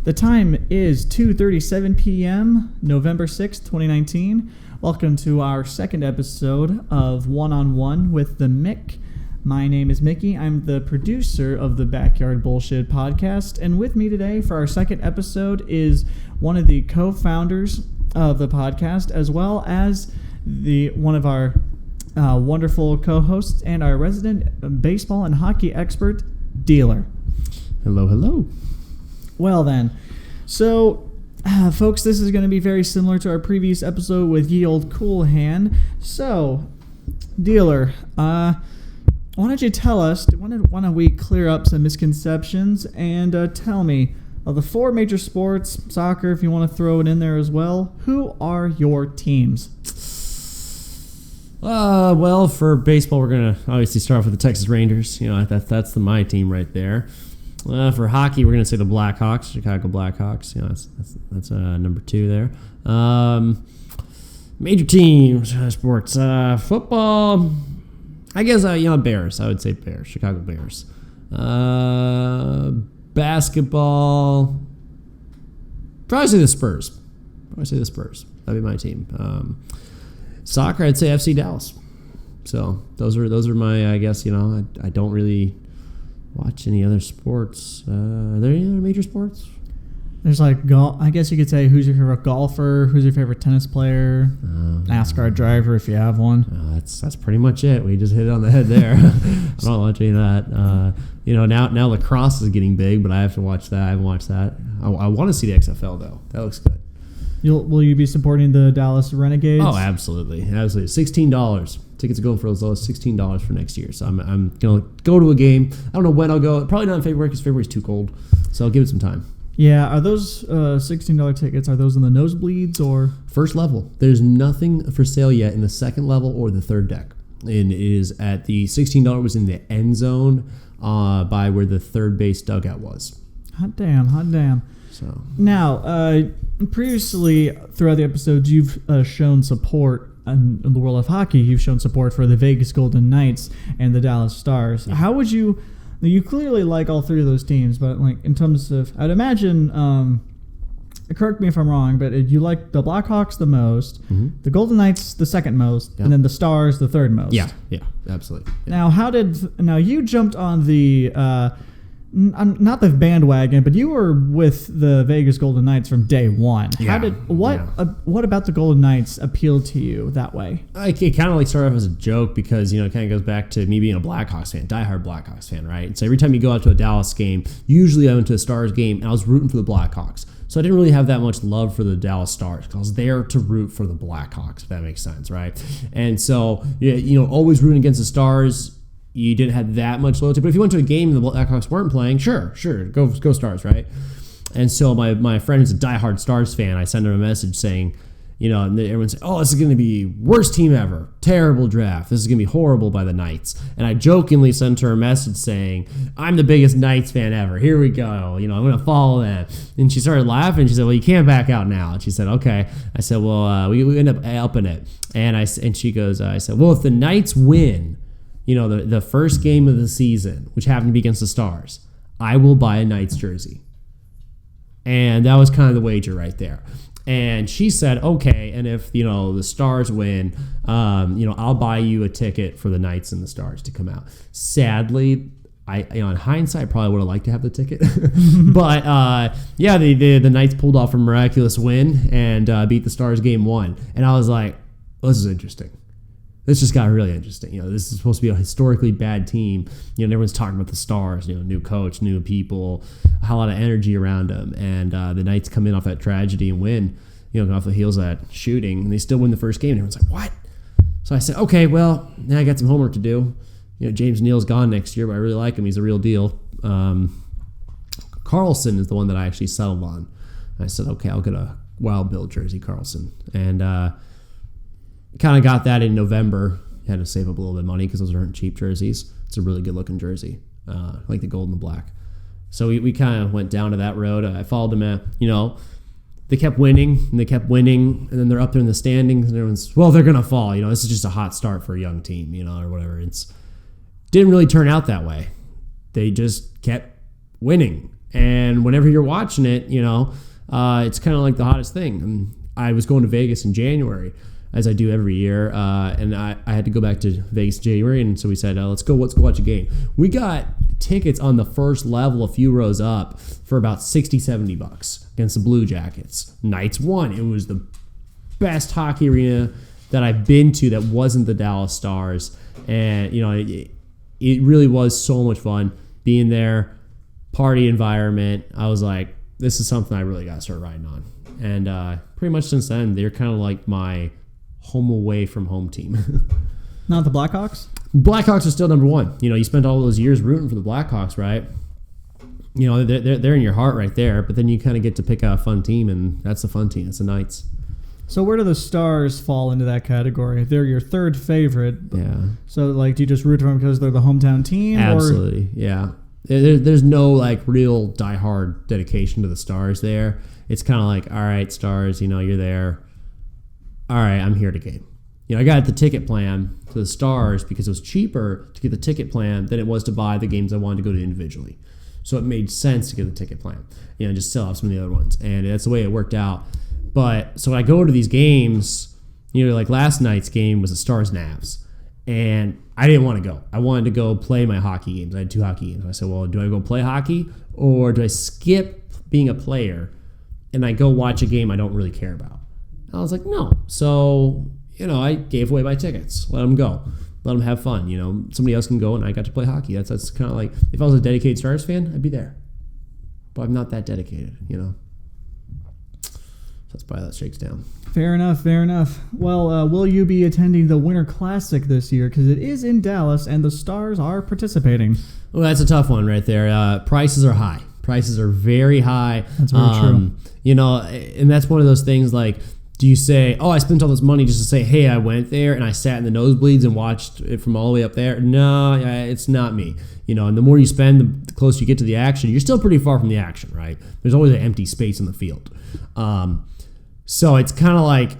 The time is 2:37 p.m., November 6th, 2019. Welcome to our second episode of One-on-One with the Mick. My name is Mickey. I'm the producer of the Backyard Bullshit podcast, and with me today for our second episode is one of the co-founders of the podcast, as well as one of our wonderful co-hosts and our resident baseball and hockey expert, Dealer. Hello, hello. Well then, so folks, this is going to be very similar to our previous episode with Ye Old Cool Hand. So, Dealer, why don't you tell us, why don't we clear up some misconceptions and tell me, of the four major sports, soccer if you want to throw it in there as well, who are your teams? Well, for baseball, we're going to obviously start off with the Texas Rangers. You know, that's my team right there. For hockey, we're going to say the Blackhawks, Chicago Blackhawks. You know, that's number two there. Major teams, sports, football. I guess Bears. I would say Bears, Chicago Bears. Basketball. Probably say the Spurs. That'd be my team. Soccer, I'd say FC Dallas. So those are my. I guess I don't really watch any other sports. Are there any other major sports? There's like golf. I guess you could say, who's your favorite golfer? Who's your favorite tennis player? NASCAR driver, if you have one. That's pretty much it. We just hit it on the head there. I don't watch any of that. Now lacrosse is getting big, but I have to watch that. I haven't watched that. I want to see the XFL though. That looks good. Will you be supporting the Dallas Renegades? Oh, absolutely. $16. Tickets are going for as low as $16 for next year. So I'm gonna go to a game. I don't know when I'll go. Probably not in February because February's too cold. So I'll give it some time. Yeah, are those $16 tickets? Are those in the nosebleeds or first level? There's nothing for sale yet in the second level or the third deck. And it is at the $16 was in the end zone by where the third base dugout was. Hot damn. So now, previously throughout the episodes, you've shown support in the world of hockey. You've shown support for the Vegas Golden Knights and the Dallas Stars. Yeah. How would you? You clearly like all three of those teams, but like in terms of, I'd imagine. Correct me if I'm wrong, but you like the Blackhawks the most, the Golden Knights the second most, and then the Stars the third most. Yeah, absolutely. Yeah. Now you jumped on the not the bandwagon, but you were with the Vegas Golden Knights from day one. What about the Golden Knights appealed to you that way? It kind of like started off as a joke because it kind of goes back to me being a Blackhawks fan, diehard Blackhawks fan, right? So every time you go out to a Dallas game, usually I went to a Stars game and I was rooting for the Blackhawks. So I didn't really have that much love for the Dallas Stars because I was there to root for the Blackhawks, if that makes sense, right? And so, always rooting against the Stars, you didn't have that much loyalty. But if you went to a game and the Blackhawks weren't playing, sure, go Stars, right? And so my friend who's a diehard Stars fan, I sent him a message saying, and everyone's saying, oh, this is going to be worst team ever. Terrible draft. This is going to be horrible by the Knights. And I jokingly sent her a message saying, I'm the biggest Knights fan ever. Here we go. I'm going to follow them. And she started laughing. She said, well, you can't back out now. And she said, okay. I said, well, we end up upping it. And she goes, I said, well, if the Knights win, the first game of the season, which happened to be against the Stars, I will buy a Knights jersey. And that was kind of the wager right there. And she said, okay, and if, the Stars win, I'll buy you a ticket for the Knights and the Stars to come out. Sadly, in hindsight, I probably would have liked to have the ticket. But, the Knights pulled off a miraculous win and beat the Stars game 1. And I was like, this is interesting. This just got really interesting. This is supposed to be a historically bad team. Everyone's talking about the Stars, new coach, new people, a lot of energy around them. And the Knights come in off that tragedy and win, off the heels of that shooting. And they still win the first game. And everyone's like, what? So I said, okay, well, now I got some homework to do. James Neal's gone next year, but I really like him. He's a real deal. Carlson is the one that I actually settled on. I said, okay, I'll get a Wild Bill jersey, Carlson. And kind of got that in November. Had to save up a little bit of money because those aren't cheap jerseys. It's a really good looking jersey, like the gold and the black. So we kind of went down to that road. I followed them at, they kept winning and and then they're up there in the standings and everyone's, well, they're going to fall. This is just a hot start for a young team, or whatever. Didn't really turn out that way. They just kept winning And whenever you're watching it, it's kind of like the hottest thing. And I was going to Vegas in January, as I do every year, and I had to go back to Vegas in January, and so we said, let's go watch a game. We got tickets on the first level, a few rows up, for about $60-$70 against the Blue Jackets. Knights won. It was the best hockey arena that I've been to that wasn't the Dallas Stars, and it really was so much fun being there, party environment. I was like, this is something I really got to start riding on, and pretty much since then, they're kind of like my home away from home team. Not the Blackhawks? Blackhawks are still number one. You spent all those years rooting for the Blackhawks, right? They're in your heart right there, but then you kind of get to pick out a fun team, and that's the fun team. It's the Knights. So where do the Stars fall into that category? They're your third favorite. Yeah. So, do you just root for them because they're the hometown team? Absolutely, yeah. There's no, real diehard dedication to the Stars there. It's kind of like, all right, Stars, you're there. All right, I'm here to game. I got the ticket plan to the Stars because it was cheaper to get the ticket plan than it was to buy the games I wanted to go to individually. So it made sense to get the ticket plan, just sell off some of the other ones. And that's the way it worked out. But so when I go to these games, like last night's game was the Stars-Navs. And I didn't want to go. I wanted to go play my hockey games. I had 2 hockey games. I said, well, do I go play hockey or do I skip being a player and I go watch a game I don't really care about? I was like, no. So, I gave away my tickets. Let them go. Let them have fun. Somebody else can go, and I got to play hockey. That's kind of like, if I was a dedicated Stars fan, I'd be there. But I'm not that dedicated, So that's probably how that shakes down. Fair enough. Well, will you be attending the Winter Classic this year? Because it is in Dallas, and the Stars are participating. Well, that's a tough one right there. Prices are high. Prices are very high. That's very true. And that's one of those things do you say, I spent all this money just to say, hey, I went there and I sat in the nosebleeds and watched it from all the way up there? No, it's not me. And the more you spend, the closer you get to the action. You're still pretty far from the action, right? There's always an empty space in the field. So it's kind of like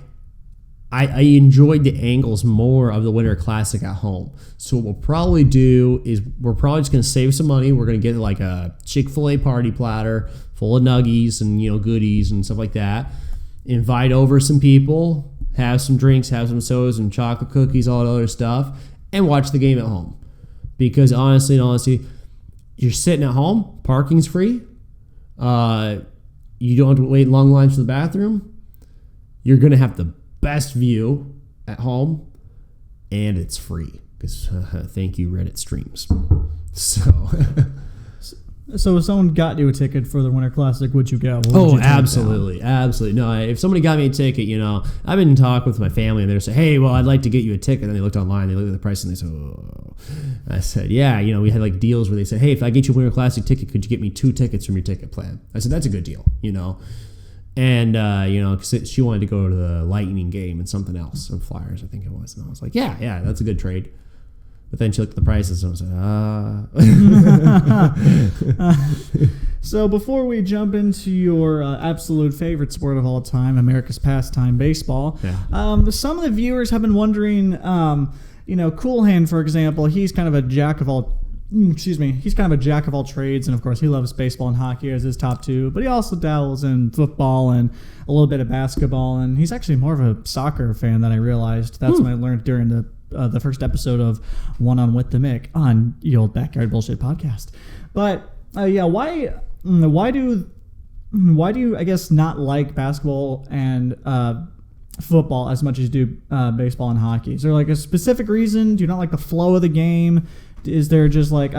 I enjoyed the angles more of the Winter Classic at home. So what we'll probably do is we're probably just going to save some money. We're going to get a Chick-fil-A party platter full of nuggies and goodies and stuff like that. Invite over some people, have some drinks, have some sodas and chocolate cookies, all that other stuff, and watch the game at home. Because honestly, you're sitting at home, parking's free, you don't have to wait long lines for the bathroom, you're going to have the best view at home, and it's free. Because thank you, Reddit streams. So if someone got you a ticket for the Winter Classic, would you go? Absolutely. No, if somebody got me a ticket, I've been in talk with my family, and they're saying, hey, well, I'd like to get you a ticket. And they looked online, they looked at the price, and they said, oh. I said, yeah, we had deals where they said, hey, if I get you a Winter Classic ticket, could you get me 2 tickets from your ticket plan? I said, that's a good deal, And, because she wanted to go to the Lightning game and something else, some Flyers, I think it was. And I was like, yeah, that's a good trade. But then she looked at the prices and I was like, So before we jump into your absolute favorite sport of all time, America's pastime, baseball, some of the viewers have been wondering, Cool Hand, for example, he's kind of a jack of all trades, and of course he loves baseball and hockey as his top 2, but he also dabbles in football and a little bit of basketball, and he's actually more of a soccer fan than I realized. That's when I learned during the first episode of One on with the Mick on the old Backyard Bullshit podcast. But why do you, I guess, not like basketball and football as much as you do baseball and hockey? Is there a specific reason? Do you not like the flow of the game? Is there just what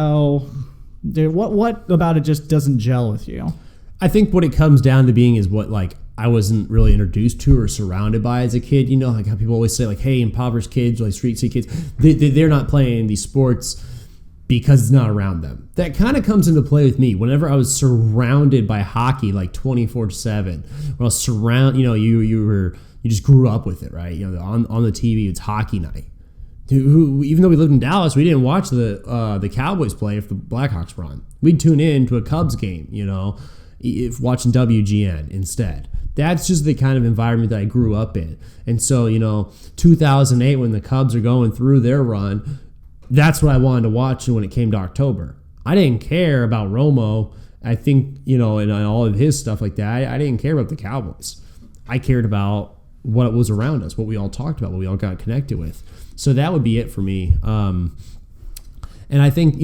about it just doesn't gel with you? I think what it comes down to being is what I wasn't really introduced to or surrounded by as a kid. How people always say hey, impoverished kids or street kids, they're not playing these sports because it's not around them. That kind of comes into play with me. Whenever I was surrounded by hockey 24/7, when I was surrounded, you just grew up with it, right? On the TV, it's hockey night. Even though we lived in Dallas, we didn't watch the Cowboys play if the Blackhawks were on. We'd tune in to a Cubs game, if watching WGN instead. That's just the kind of environment that I grew up in. And so, 2008, when the Cubs are going through their run, that's what I wanted to watch when it came to October. I didn't care about Romo I think, and all of his stuff like that, I didn't care about the Cowboys. I cared about what was around us, what we all talked about, what we all got connected with. So that would be it for me. And I think,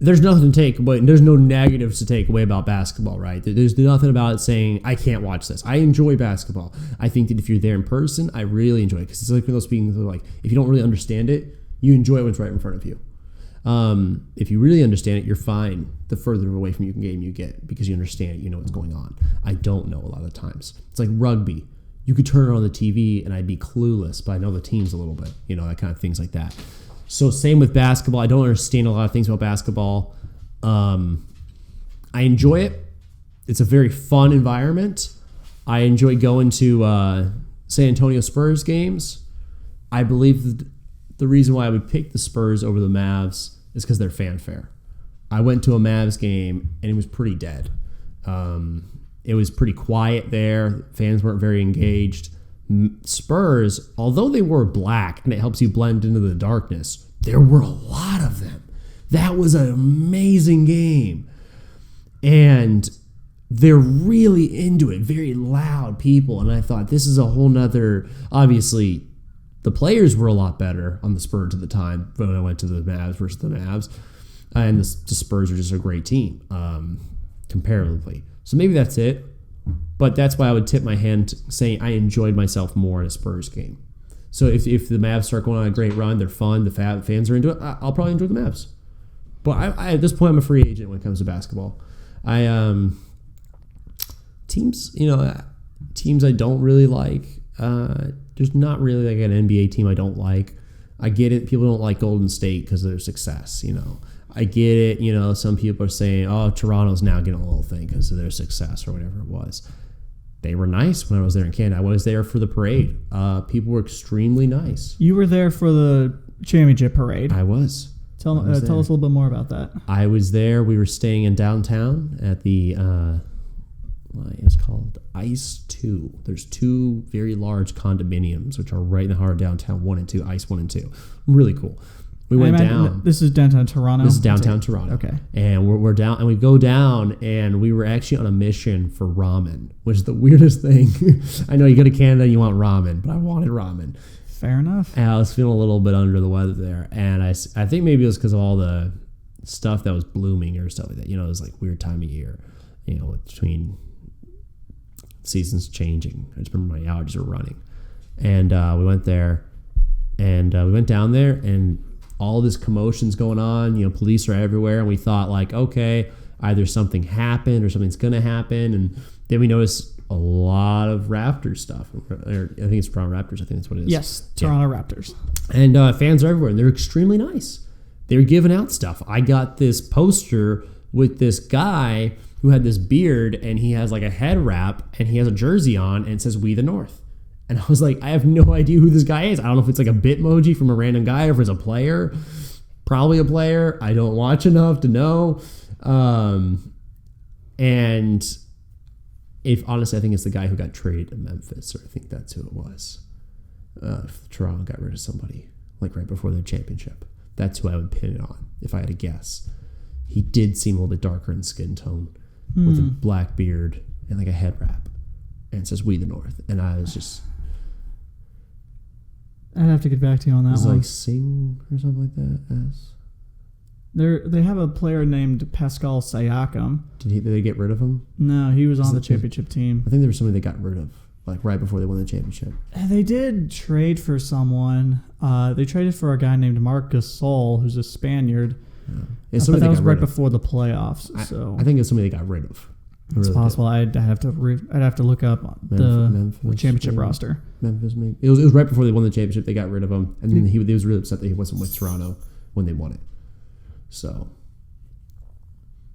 there's nothing to take away. There's no negatives to take away about basketball, right? There's nothing about it saying, I can't watch this. I enjoy basketball. I think that if you're there in person, I really enjoy it. Because it's like one of those things like, if you don't really understand it, you enjoy it when it's right in front of you. If you really understand it, you're fine the further away from your game you get because you understand it, you know what's going on. I don't know a lot of times. It's like rugby. You could turn it on the TV and I'd be clueless, but I know the teams a little bit, that kind of things like that. So same with basketball. I don't understand a lot of things about basketball. I enjoy it. It's a very fun environment. I enjoy going to San Antonio Spurs games. I believe the reason why I would pick the Spurs over the Mavs is because they're fanfare. I went to a Mavs game and it was pretty dead. It was pretty quiet there. Fans weren't very engaged. Spurs, although they were black and it helps you blend into the darkness, there were a lot of them. That was an amazing game. And they're really into it, very loud people. And I thought this is a whole nother, obviously, the players were a lot better on the Spurs at the time when I went to the Mavs versus the Mavs. And the Spurs are just a great team, comparatively. So maybe that's it. But that's why I would tip my hand saying I enjoyed myself more in a Spurs game. So if the Mavs start going on a great run, they're fun, the fans are into it, I'll probably enjoy the Mavs. But I at this point, I'm a free agent when it comes to basketball. Teams I don't really like. There's not really like an NBA team I don't like. I get it. People don't like Golden State because of their success, I get it. Some people are saying, oh, Toronto's now getting a little thing because of their success or whatever it was. They were nice when I was there in Canada. I was there for the parade. People were extremely nice. You were there for the championship parade. I was. Tell us a little bit more about that. I was there. We were staying in downtown at the, it's called Ice 2. There's two very large condominiums, which are right in the heart of downtown, 1 and 2, Ice 1 and 2. Really cool. We went down. This is downtown Toronto? This is downtown Toronto. Okay. And we're down, and we go down, and we were actually on a mission for ramen, which is the weirdest thing. I know you go to Canada and you want ramen, but I wanted ramen. Fair enough. And I was feeling a little bit under the weather there. And I think maybe it was because of all the stuff that was blooming or stuff like that. It was like weird time of year, between seasons changing. I just remember my allergies were running. And we went there, and we went down there, and all this commotion's going on, police are everywhere, and we thought like, okay, either something happened or something's gonna happen, and then we noticed a lot of Raptors stuff. Or I think it's Toronto Raptors. I think that's what it is. Yes, Toronto Raptors. And fans are everywhere, and they're extremely nice. They were giving out stuff. I got this poster with this guy who had this beard, and he has like a head wrap, and he has a jersey on, and it says "We the North." And I was like, I have no idea who this guy is. I don't know if it's like a Bitmoji from a random guy or if it's a player. Probably a player. I don't watch enough to know. And honestly, I think it's the guy who got traded to Memphis, or I think that's who it was. If Toronto got rid of somebody like right before their championship. That's who I would pin it on if I had to guess. He did seem a little bit darker in skin tone with a black beard and like a head wrap. And it says "We the North." And I was just... I'd have to get back to you on that It's one. like Sing or something like that. They have a player named Pascal Siakam. Did they get rid of him? No, he was on the championship team. I think there was somebody they got rid of, like right before they won the championship. They did trade for someone. They traded for a guy named Marc Gasol, who's a Spaniard. Yeah. But that was right before the playoffs. I think it's somebody they got rid of. It's possible. I'd have to look up the championship roster. Memphis, maybe. It was right before they won the championship. They got rid of him, and then he was really upset that he wasn't with Toronto when they won it. So,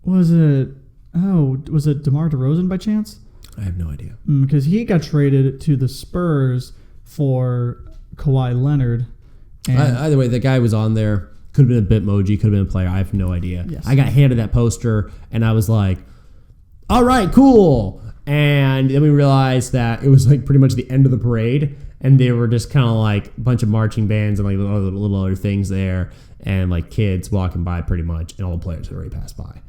was it DeMar DeRozan by chance? I have no idea. Because he got traded to the Spurs for Kawhi Leonard. Either way, the guy was on there. Could have been a Bitmoji. Could have been a player. I have no idea. Yes. I got handed that poster, and I was like, all right, cool. And then we realized that it was like pretty much the end of the parade, and they were just kind of like a bunch of marching bands and like little other things there, and like kids walking by pretty much, and all the players had already passed by.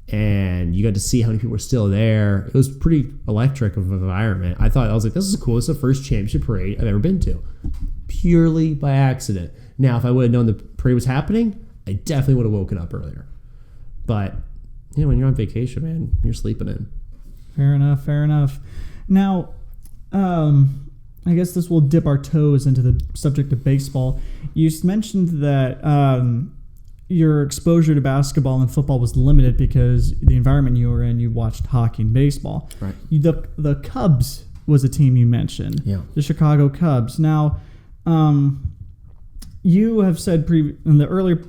and you got to see how many people were still there. It was pretty electric of an environment. I was like, this is cool. This is the first championship parade I've ever been to, purely by accident. Now, if I would have known the parade was happening, I definitely would have woken up earlier. But when you're on vacation, man, you're sleeping in. Fair enough. Now, I guess this will dip our toes into the subject of baseball. You mentioned that your exposure to basketball and football was limited because the environment you were in, you watched hockey and baseball. Right. The Cubs was a team you mentioned. Yeah. The Chicago Cubs. Now, you have said in the earlier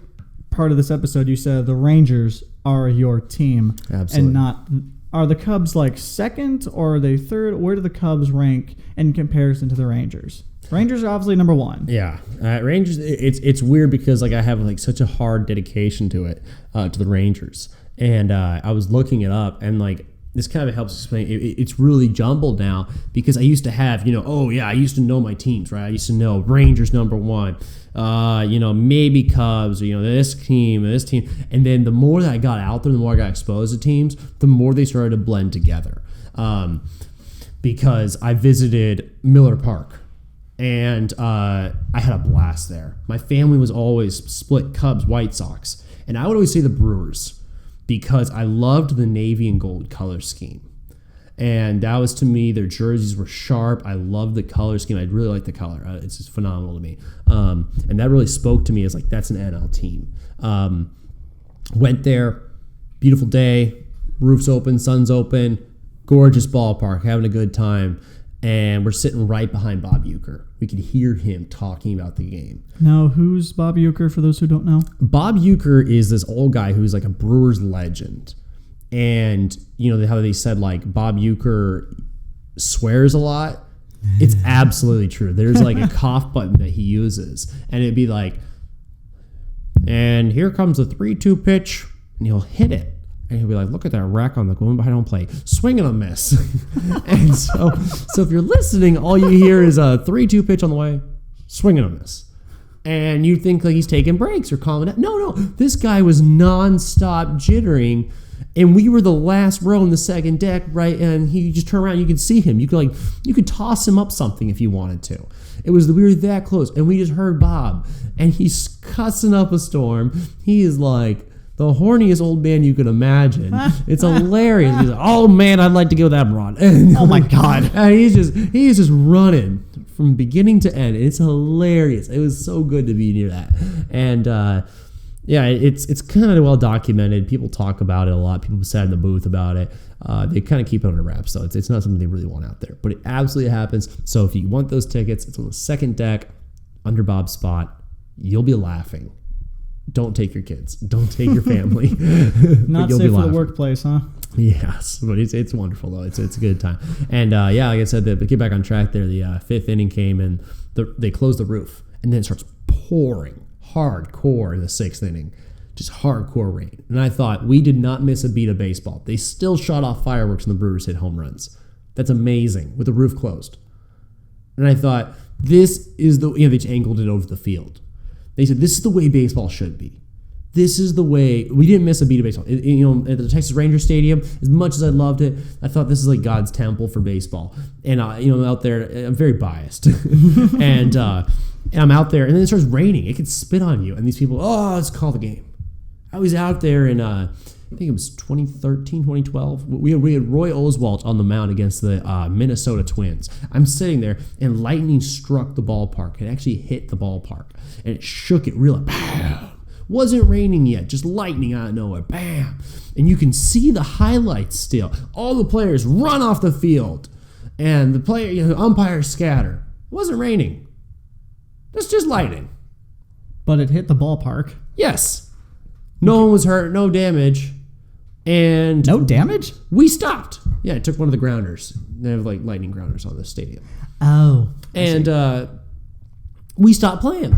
part of this episode, you said the Rangers are your team. Absolutely. And not... Are the Cubs like second or are they third? Where do the Cubs rank in comparison to the Rangers? Rangers are obviously number one. Yeah, Rangers. It's weird because I have such a hard dedication to it, to the Rangers, and I was looking it up, and this kind of helps explain. It's really jumbled now because I used to have I used to know my teams, right? I used to know Rangers number one, maybe Cubs, this team, and then the more that I got out there, the more I got exposed to teams, the more they started to blend together. Because I visited Miller Park. And I had a blast there. My family was always split Cubs, White Sox. And I would always say the Brewers because I loved the navy and gold color scheme. And that was, to me, their jerseys were sharp. I loved the color scheme. I really liked the color. It's just phenomenal to me. And that really spoke to me as that's an NL team. Went there, beautiful day, roof's open, sun's open, gorgeous ballpark, having a good time. And we're sitting right behind Bob Uecker. We could hear him talking about the game. Now, who's Bob Uecker, for those who don't know? Bob Uecker is this old guy who's a Brewers legend. And, how they said, Bob Uecker swears a lot. It's absolutely true. There's, a cough button that he uses. And it'd be and here comes the 3-2 pitch. And he'll hit it. And he'll be look at that rack on the going behind home plate. Swing and a miss. And so if you're listening, all you hear is a 3-2 pitch on the way, swing and a miss. And you think he's taking breaks or calming down. No. This guy was nonstop jittering. And we were the last row in the second deck, right? And he just turned around. You could see him. You could toss him up something if you wanted to. We were that close. And we just heard Bob. And he's cussing up a storm. He is the horniest old man you could imagine. It's hilarious. He's oh man, I'd like to go that broad. Oh my god! And he's just running from beginning to end. It's hilarious. It was so good to be near that. And it's kind of well documented. People talk about it a lot. People sat in the booth about it. They kind of keep it under wraps, so it's not something they really want out there. But it absolutely happens. So if you want those tickets, it's on the second deck under Bob's spot. You'll be laughing. Don't take your kids. Don't take your family. Not safe for the workplace, huh? Yes, but it's wonderful though. It's a good time. And like I said, but get back on track there. The fifth inning came and they closed the roof, and then it starts pouring hardcore in the sixth inning, just hardcore rain. And I thought, we did not miss a beat of baseball. They still shot off fireworks and the Brewers hit home runs. That's amazing with the roof closed. And I thought, this is they just angled it over the field. They said, this is the way baseball should be. This is the way. We didn't miss a beat of baseball. At the Texas Rangers Stadium, as much as I loved it, I thought this is God's temple for baseball. And out there, I'm very biased, and I'm out there, and then it starts raining. It could spit on you, and these people, let's call the game. I was out there in I think it was 2013, 2012. We had Roy Oswalt on the mound against the Minnesota Twins. I'm sitting there, and lightning struck the ballpark. It actually hit the ballpark, and it shook it real. Bam! Wasn't raining yet, just lightning out of nowhere. Bam! And you can see the highlights still. All the players run off the field, and the umpires scatter. It wasn't raining. It's just lightning. But it hit the ballpark. Yes. No one was hurt, no damage. And no damage? We stopped. Yeah, it took one of the grounders. They have lightning grounders on the stadium. Oh. And we stopped playing.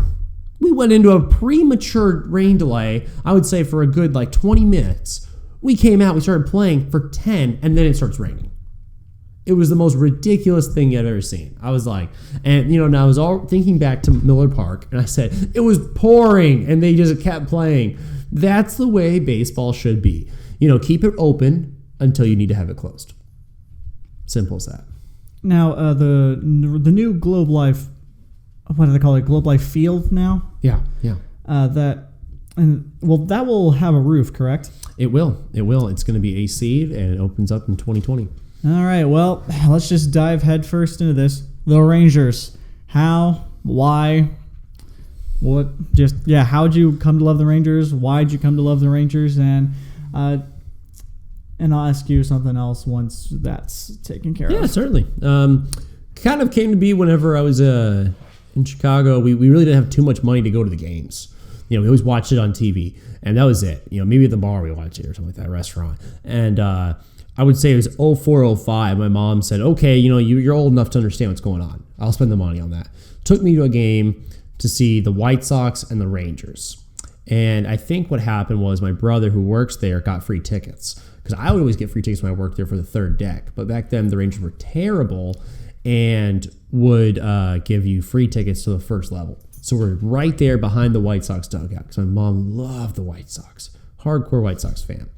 We went into a premature rain delay, I would say for a good 20 minutes. We came out, we started playing for 10, and then it starts raining. It was the most ridiculous thing I've ever seen. I was and I was all thinking back to Miller Park, and I said, it was pouring, and they just kept playing. That's the way baseball should be. keep it open until you need to have it closed. Simple as that. Now, the new Globe Life, what do they call it? Globe Life Field now? Yeah. That will have a roof, correct? It will. It's going to be AC'd, and it opens up in 2020. All right, well, let's just dive headfirst into this. The Rangers. How? Why? What? How'd you come to love the Rangers? Why'd you come to love the Rangers? And I'll ask you something else once that's taken care of. Yeah, certainly. Kind of came to be whenever I was in Chicago. We really didn't have too much money to go to the games. We always watched it on TV, and that was it. Maybe at the bar we watched it or something like that, restaurant. And I would say it was 04, 05. My mom said, okay, you're old enough to understand what's going on. I'll spend the money on that. Took me to a game to see the White Sox and the Rangers. And I think what happened was my brother who works there got free tickets. Because I would always get free tickets when I worked there for the third deck. But back then the Rangers were terrible and would give you free tickets to the first level. So we're right there behind the White Sox dugout because my mom loved the White Sox. Hardcore White Sox fan.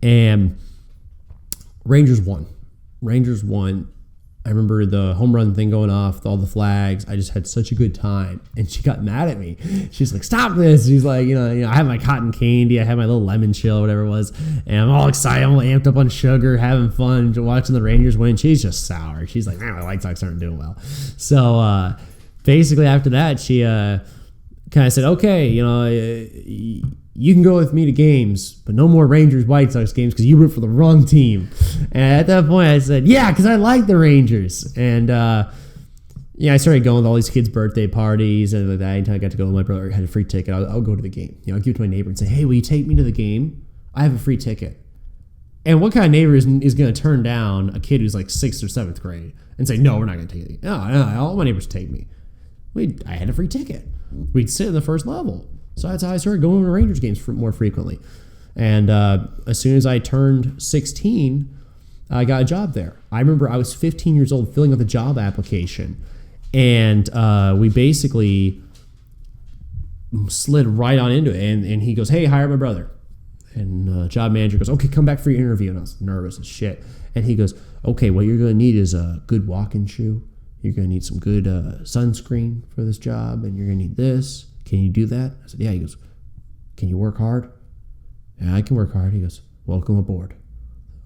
And Rangers won. I remember the home run thing going off, all the flags. I just had such a good time. And she got mad at me. She's like, stop this. She's like, I have my cotton candy. I have my little lemon chill, whatever it was. And I'm all excited. I'm all amped up on sugar, having fun, watching the Rangers win. She's just sour. She's like, the White Sox aren't doing well. So basically after that, she kind of said, okay, you can go with me to games, but no more Rangers White Sox games because you root for the wrong team. And at that point, I said, yeah, because I like the Rangers. And I started going to all these kids' birthday parties and like that. Anytime I got to go, my brother had a free ticket. I'll go to the game. I'll give it to my neighbor and say, hey, will you take me to the game? I have a free ticket. And what kind of neighbor is going to turn down a kid who's like 6th or 7th grade and say, no, we're not going to take you? No, all my neighbors take me. I had a free ticket. We'd sit in the first level. So that's how I started going to Rangers games more frequently. And as soon as I turned 16, I got a job there. I remember I was 15 years old filling out the job application. And we basically slid right on into it. And he goes, hey, hire my brother. And the job manager goes, okay, come back for your interview. And I was nervous as shit. And he goes, okay, what you're going to need is a good walking shoe. You're going to need some good sunscreen for this job. And you're going to need this. Can you do that? I said, yeah. He goes, can you work hard? Yeah, I can work hard. He goes, welcome aboard.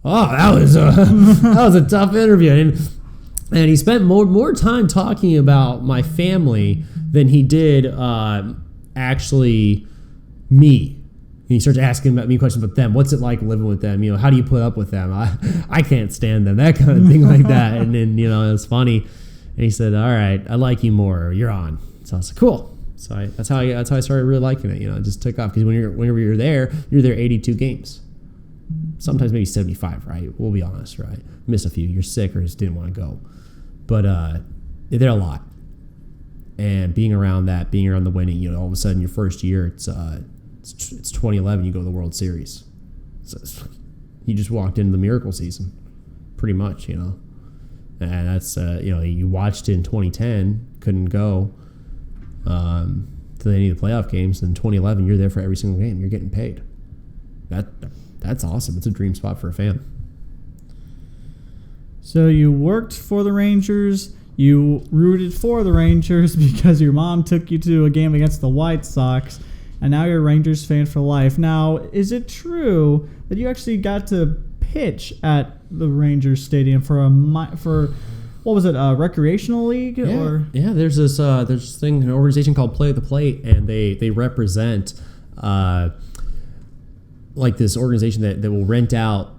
Oh, that was a tough interview. And he spent more time talking about my family than he did actually me. And he starts asking about me questions about them. What's it like living with them? How do you put up with them? I can't stand them. That kind of thing like that. And then, it was funny. And he said, all right, I like you more. You're on. So I was like, cool. So that's how I started really liking it. It just took off because whenever you're there 82 games, sometimes maybe 75. Right? We'll be honest. Right? Miss a few. You're sick or just didn't want to go, but they're a lot. And being around the winning, all of a sudden your first year, it's 2011. You go to the World Series. So you just walked into the miracle season, pretty much. And that's you watched it in 2010, couldn't go. To any of the playoff games. In 2011, you're there for every single game. You're getting paid. That's awesome. It's a dream spot for a fan. So you worked for the Rangers. You rooted for the Rangers because your mom took you to a game against the White Sox, and now you're a Rangers fan for life. Now, is it true that you actually got to pitch at the Rangers Stadium for what was it, a recreational league? Yeah, there's this thing, an organization called Play at the Plate, and they represent like this organization that will rent out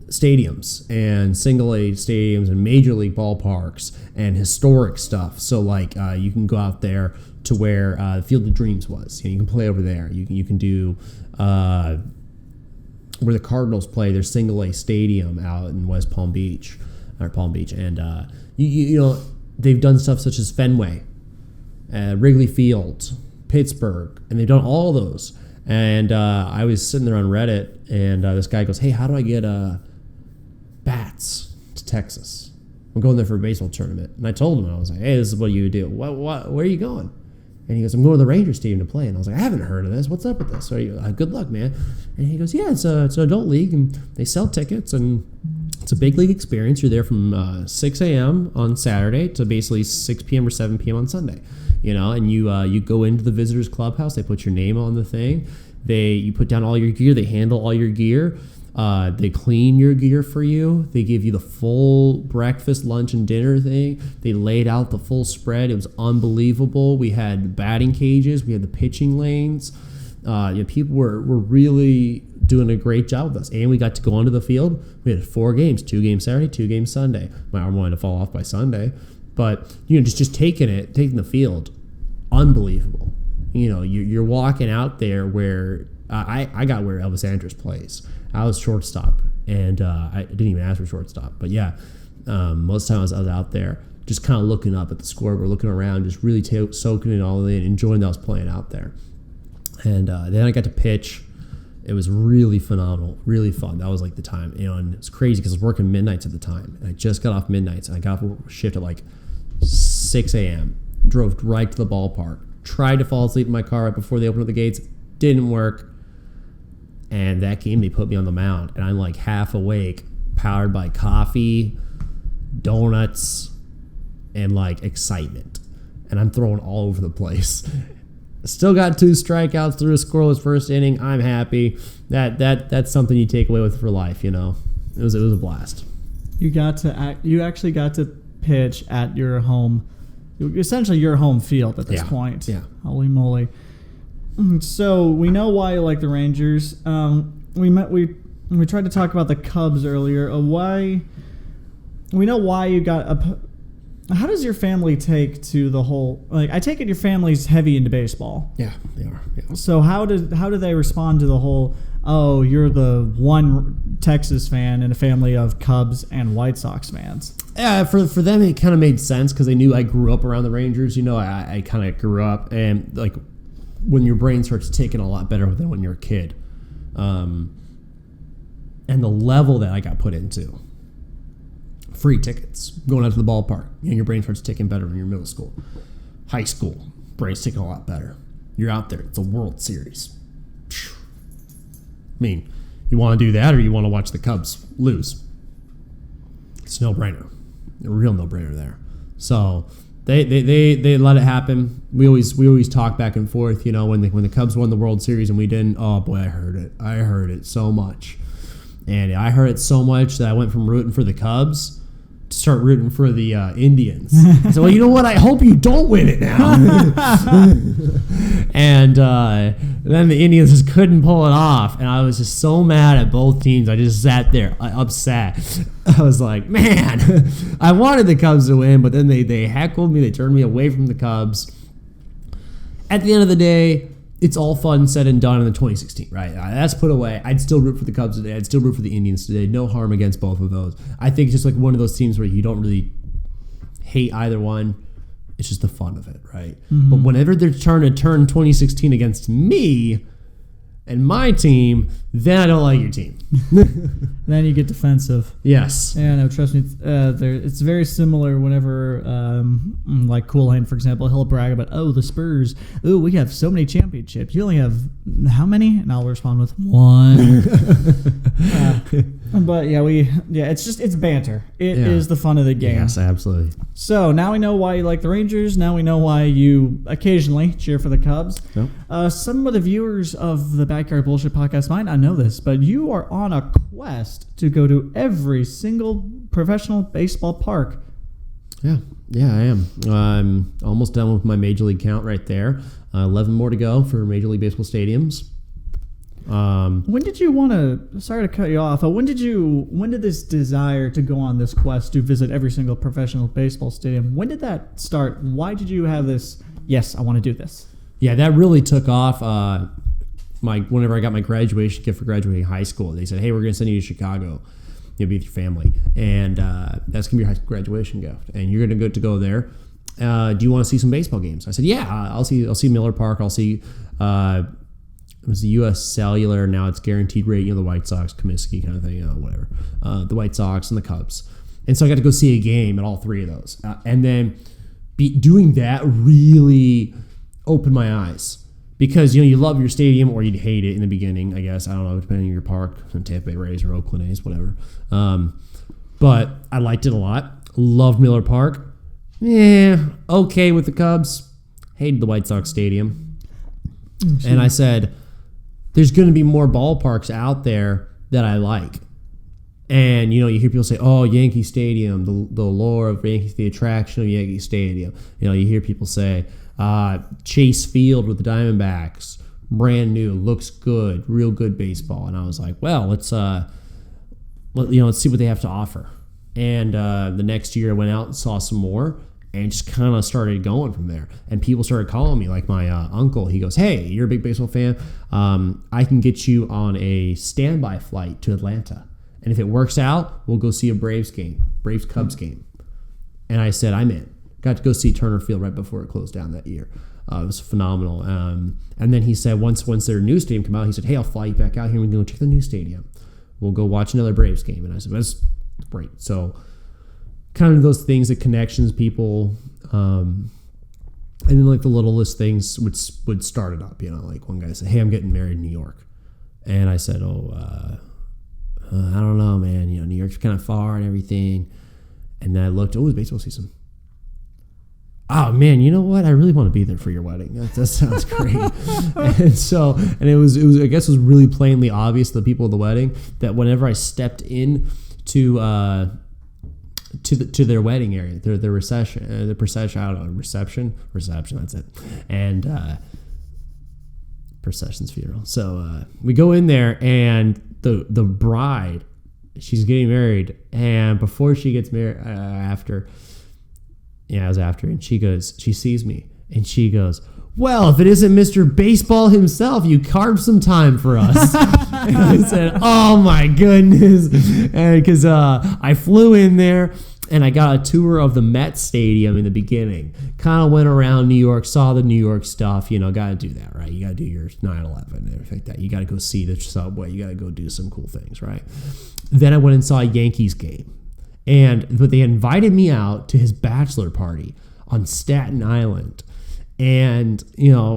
stadiums and single A stadiums and major league ballparks and historic stuff. So like you can go out there to where the Field of Dreams was. You can play over there. You can do where the Cardinals play their single A stadium out in West Palm Beach. And they've done stuff such as Fenway, Wrigley Field, Pittsburgh, and they've done all those. And I was sitting there on Reddit, and this guy goes, "Hey, how do I get bats to Texas? I'm going there for a baseball tournament." And I told him, I was like, "Hey, this is what you do. Where are you going?" And he goes, I'm going to the Rangers Stadium to play. And I was like, I haven't heard of this. What's up with this? So good luck, man. And he goes, yeah, it's an adult league, and they sell tickets, and it's a big league experience. You're there from 6 a.m. on Saturday to basically 6 p.m. or 7 p.m. on Sunday. And you go into the visitors clubhouse. They put your name on the thing. You put down all your gear. They handle all your gear. They clean your gear for you. They give you the full breakfast, lunch, and dinner thing. They laid out the full spread. It was unbelievable. We had batting cages. We had the pitching lanes. People were really doing a great job with us. And we got to go onto the field. We had 4 games, 2 games Saturday, 2 games Sunday. My arm wanted to fall off by Sunday. But, just taking the field, unbelievable. You're walking out there where I got where Elvis Andrus plays. I was shortstop, and I didn't even ask for shortstop. But yeah, most times I was out there just kind of looking up at the scoreboard, looking around, just really soaking it all in, enjoying that I was playing out there. And then I got to pitch. It was really phenomenal, really fun. That was like the time, and it's crazy because I was working midnights at the time. And I just got off midnights, and I got off shift at like 6 a.m., drove right to the ballpark, tried to fall asleep in my car right before they opened up the gates, didn't work. And that game, they put me on the mound, and I'm like half awake, powered by coffee, donuts, and like excitement. And I'm throwing all over the place. Still got 2 strikeouts through a scoreless first inning. I'm happy. That's something you take away with for life. It was a blast. You actually got to pitch at your home, essentially your home field at this point. Yeah. Holy moly. So we know why you like the Rangers. We tried to talk about the Cubs earlier. We know why you got how does your family take to the whole? Like, I take it your family's heavy into baseball. Yeah, they are. Yeah. So how do they respond to the whole? Oh, you're the one Texas fan in a family of Cubs and White Sox fans. Yeah, for them it kind of made sense because they knew I grew up around the Rangers. I kind of grew up, and like when your brain starts ticking a lot better than when you're a kid, and the level that I got put into. Free tickets, going out to the ballpark. Your brain starts ticking better when you're middle school. High school, brain's ticking a lot better. You're out there. It's a World Series. I mean, you want to do that or you want to watch the Cubs lose? It's no-brainer. A real no-brainer there. So they let it happen. We always talk back and forth. When the Cubs won the World Series and we didn't. Oh boy, I heard it. I heard it so much, and I heard it so much that I went from rooting for the Cubs to start rooting for the Indians. So, well, you know what? I hope you don't win it now. And then the Indians just couldn't pull it off, and I was just so mad at both teams. I just sat there upset. I was like, man, I wanted the Cubs to win, but then they heckled me. They turned me away from the Cubs. At the end of the day, it's all fun said and done in the 2016, right? That's put away. I'd still root for the Cubs today. I'd still root for the Indians today. No harm against both of those. I think it's just like one of those teams where you don't really hate either one. It's just the fun of it, right? Mm-hmm. But whenever they're trying to turn 2016 against me and my team, then I don't like your team. Then you get defensive. Yes. Yeah, no, trust me. It's very similar whenever, like Coolhane, for example, he'll brag about, the Spurs. Oh, we have so many championships. You only have how many? And I'll respond with 1. But it's banter. It is the fun of the game. Yes, absolutely. So now we know why you like the Rangers. Now we know why you occasionally cheer for the Cubs. Yep. Some of the viewers of the Backyard Bullshit podcast might not know this, but you are on a quest to go to every single professional baseball park. Yeah, I am. I'm almost done with my Major League count right there. 11 more to go for Major League Baseball stadiums. When did you want to? Sorry to cut you off. When did this desire to go on this quest to visit every single professional baseball stadium? When did that start? Why did you have this? Yes, I want to do this. Yeah, that really took off. Whenever I got my graduation gift for graduating high school, they said, "Hey, we're going to send you to Chicago. You'll be with your family, and that's going to be your high school graduation gift, and you're going to go there. Do you want to see some baseball games?" I said, "Yeah, I'll see Miller Park. I'll see." It was the U.S. Cellular. Now it's Guaranteed Rate. The White Sox, Comiskey kind of thing. Whatever. The White Sox and the Cubs, and so I got to go see a game at all 3 of those, and then doing that really opened my eyes. Because, you love your stadium or you'd hate it in the beginning, I guess. I don't know, depending on your park, Tampa Bay Rays or Oakland A's, whatever. But I liked it a lot. Loved Miller Park. Okay with the Cubs. Hated the White Sox Stadium. And I said, there's going to be more ballparks out there that I like. And, you hear people say, oh, Yankee Stadium, the lore of Yankees, the attraction of Yankee Stadium. You hear people say, Chase Field with the Diamondbacks, brand new, looks good, real good baseball. And I was like, well, let's see what they have to offer. And the next year I went out and saw some more and just kind of started going from there. And people started calling me, like my uncle. He goes, hey, you're a big baseball fan. I can get you on a standby flight to Atlanta. And if it works out, we'll go see a Braves Cubs game. And I said, I'm in. Got to go see Turner Field right before it closed down that year. It was phenomenal. And then he said, once their new stadium came out, he said, hey, I'll fly you back out here. We can go check the new stadium. We'll go watch another Braves game. And I said, that's great. So kind of those things, the connections, people, and then like the littlest things would start it up. Like one guy said, hey, I'm getting married in New York. And I said, I don't know, man. New York's kind of far and everything. And then I looked, it was baseball season. Oh man, you know what? I really want to be there for your wedding. That sounds great. and it was I guess it was really plainly obvious to the people at the wedding that whenever I stepped in to their wedding area, their reception, the procession, I don't know, reception, that's it, and procession's funeral. So we go in there, and the bride, she's getting married, and before she gets married, I was after, and she sees me, and she goes, well, if it isn't Mr. Baseball himself, you carved some time for us. And I said, oh my goodness. And because I flew in there, and I got a tour of the Met Stadium in the beginning. Kind of went around New York, saw the New York stuff. Got to do that, right? You got to do your 9/11 and everything like that. You got to go see the subway. You got to go do some cool things, right? Then I went and saw a Yankees game. But they invited me out to his bachelor party on Staten Island. And,